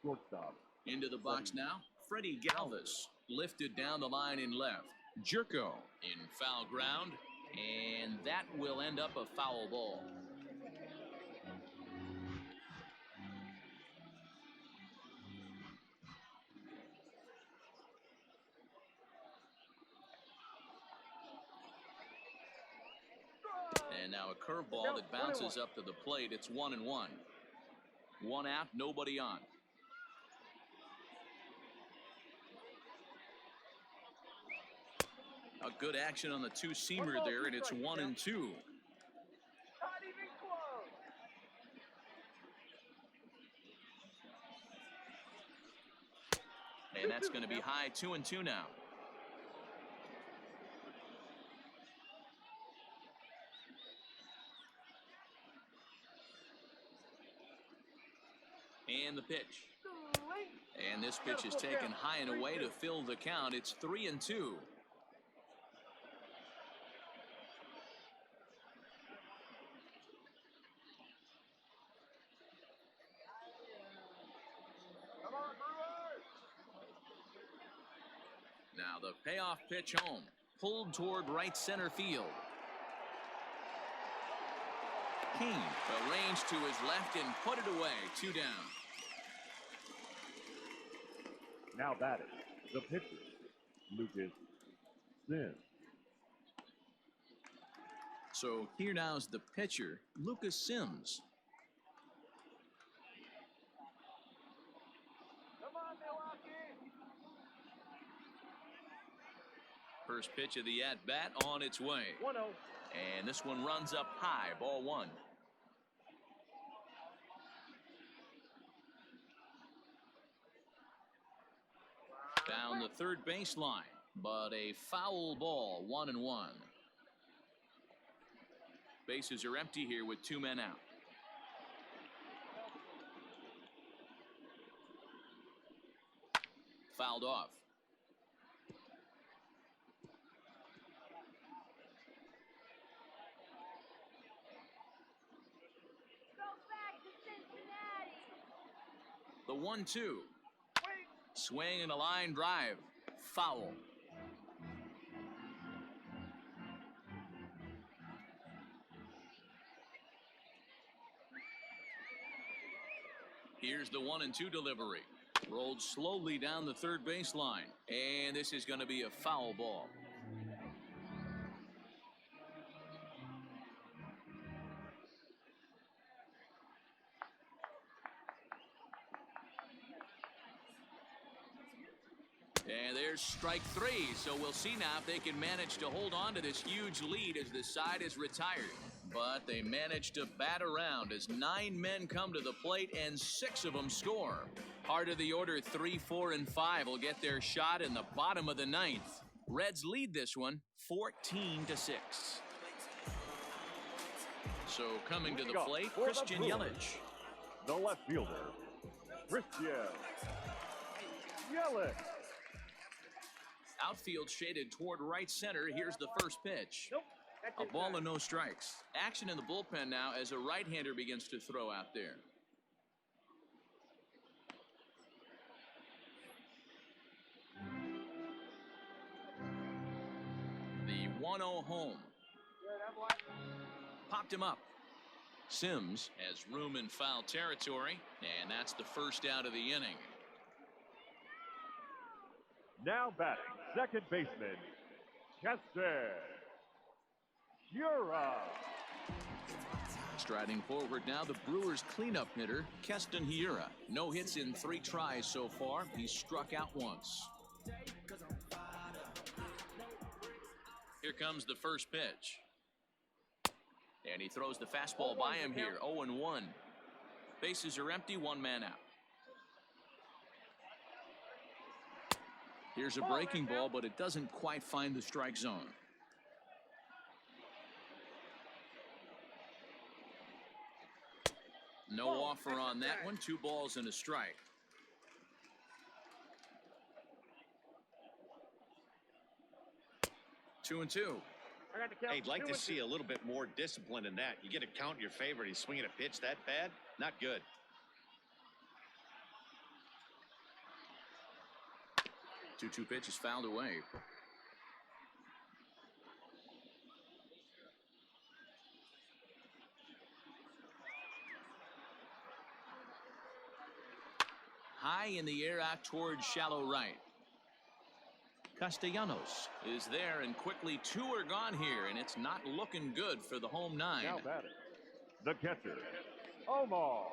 shortstop. Into the box now, Freddie Galvis. Lifted down the line in left. Jerko in foul ground, and that will end up a foul ball. And now a curveball that bounces up to the plate. It's 1-1. 1 out, nobody on. A good action on the 2-seamer there, and it's 1-2. Not even close. And that's going to be high. 2-2 now. And the pitch. And this pitch is taken high and away to fill the count. It's 3-2. Now the payoff pitch home. Pulled toward right center field. King arranged to his left and put it away. 2 down. Now batting, the pitcher, Lucas Sims. So here now's the pitcher, Lucas Sims. Come on, Milwaukee. First pitch of the at-bat on its way. 1-0. And this one runs up high. Ball 1. Down the third baseline, but a foul ball. 1-1. Bases are empty here with 2 men out. Fouled off. Go back to Cincinnati. The 1-2. Swing and a line drive. foul. Here's the 1-2 delivery. Rolled slowly down the third baseline. And this is going to be a foul ball. And there's strike three. So we'll see now if they can manage to hold on to this huge lead as the side is retired. But they managed to bat around as 9 men come to the plate and 6 of them score. Heart of the order 3, 4, and 5 will get their shot in the bottom of the 9th. Reds lead this one 14-6. So coming to the plate, Christian Yelich. The left fielder, Christian Yelich. Outfield shaded toward right center. Here's the first pitch. Nope. A ball and no strikes. Action in the bullpen now as a right-hander begins to throw out there. The 1-0 home. Popped him up. Sims has room in foul territory, and that's the first out of the inning. Now batting, second baseman, Keston Hiura. Striding forward now, the Brewers cleanup hitter, Keston Hiura. No hits in 3 tries so far. He's struck out once. Here comes the first pitch. And he throws the fastball by him here, 0-1. Bases are empty, 1 man out. Here's a breaking ball, but it doesn't quite find the strike zone. No offer on that one. 2 balls and a strike. Two and two. Hey, I'd like to see a little bit more discipline in that. You get a count in your favor and he's swinging a pitch that bad? Not good. 2-2 pitch is fouled away. High in the air out towards shallow right. Castellanos is there, and quickly 2 are gone here, and it's not looking good for the home 9. Now batting, the catcher, Omar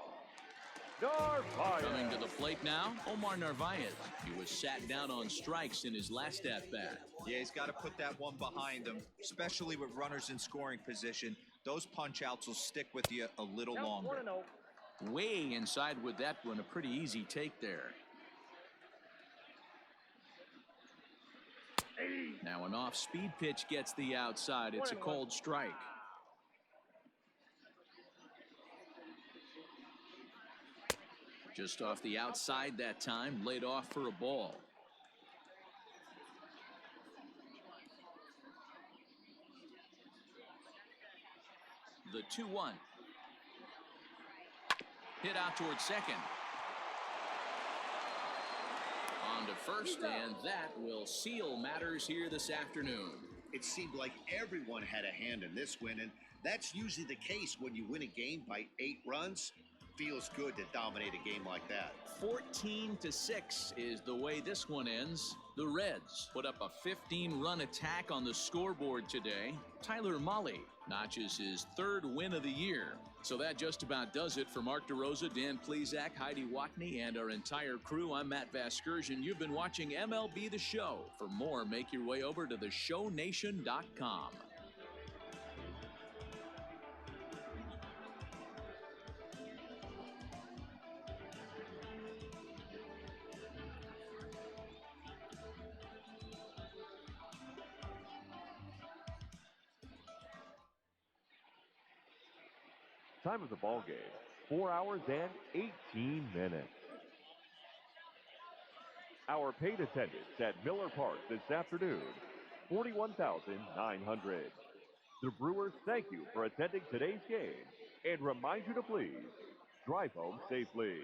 Narvaez. Coming to the plate now, Omar Narvaez. He was sat down on strikes in his last at-bat. Yeah, he's got to put that one behind him, especially with runners in scoring position. Those punch-outs will stick with you a little longer. Way inside with that one, a pretty easy take there. Now an off-speed pitch gets the outside. It's a cold strike. Just off the outside that time, laid off for a ball. The 2-1. Hit out towards second. On to first, and that will seal matters here this afternoon. It seemed like everyone had a hand in this win, and that's usually the case when you win a game by 8 runs. Feels good to dominate a game like that. 14-6 is the way this one ends. The Reds put up a 15-run attack on the scoreboard today. Tyler Mahle notches his 3rd win of the year. So that just about does it for Mark DeRosa, Dan Plesac, Heidi Watney, and our entire crew. I'm Matt Vasgersian. You've been watching MLB The Show. For more, make your way over to theshownation.com. Time of the ball game, 4 hours and 18 minutes. Our paid attendance at Miller Park this afternoon, 41,900. The Brewers thank you for attending today's game and remind you to please drive home safely.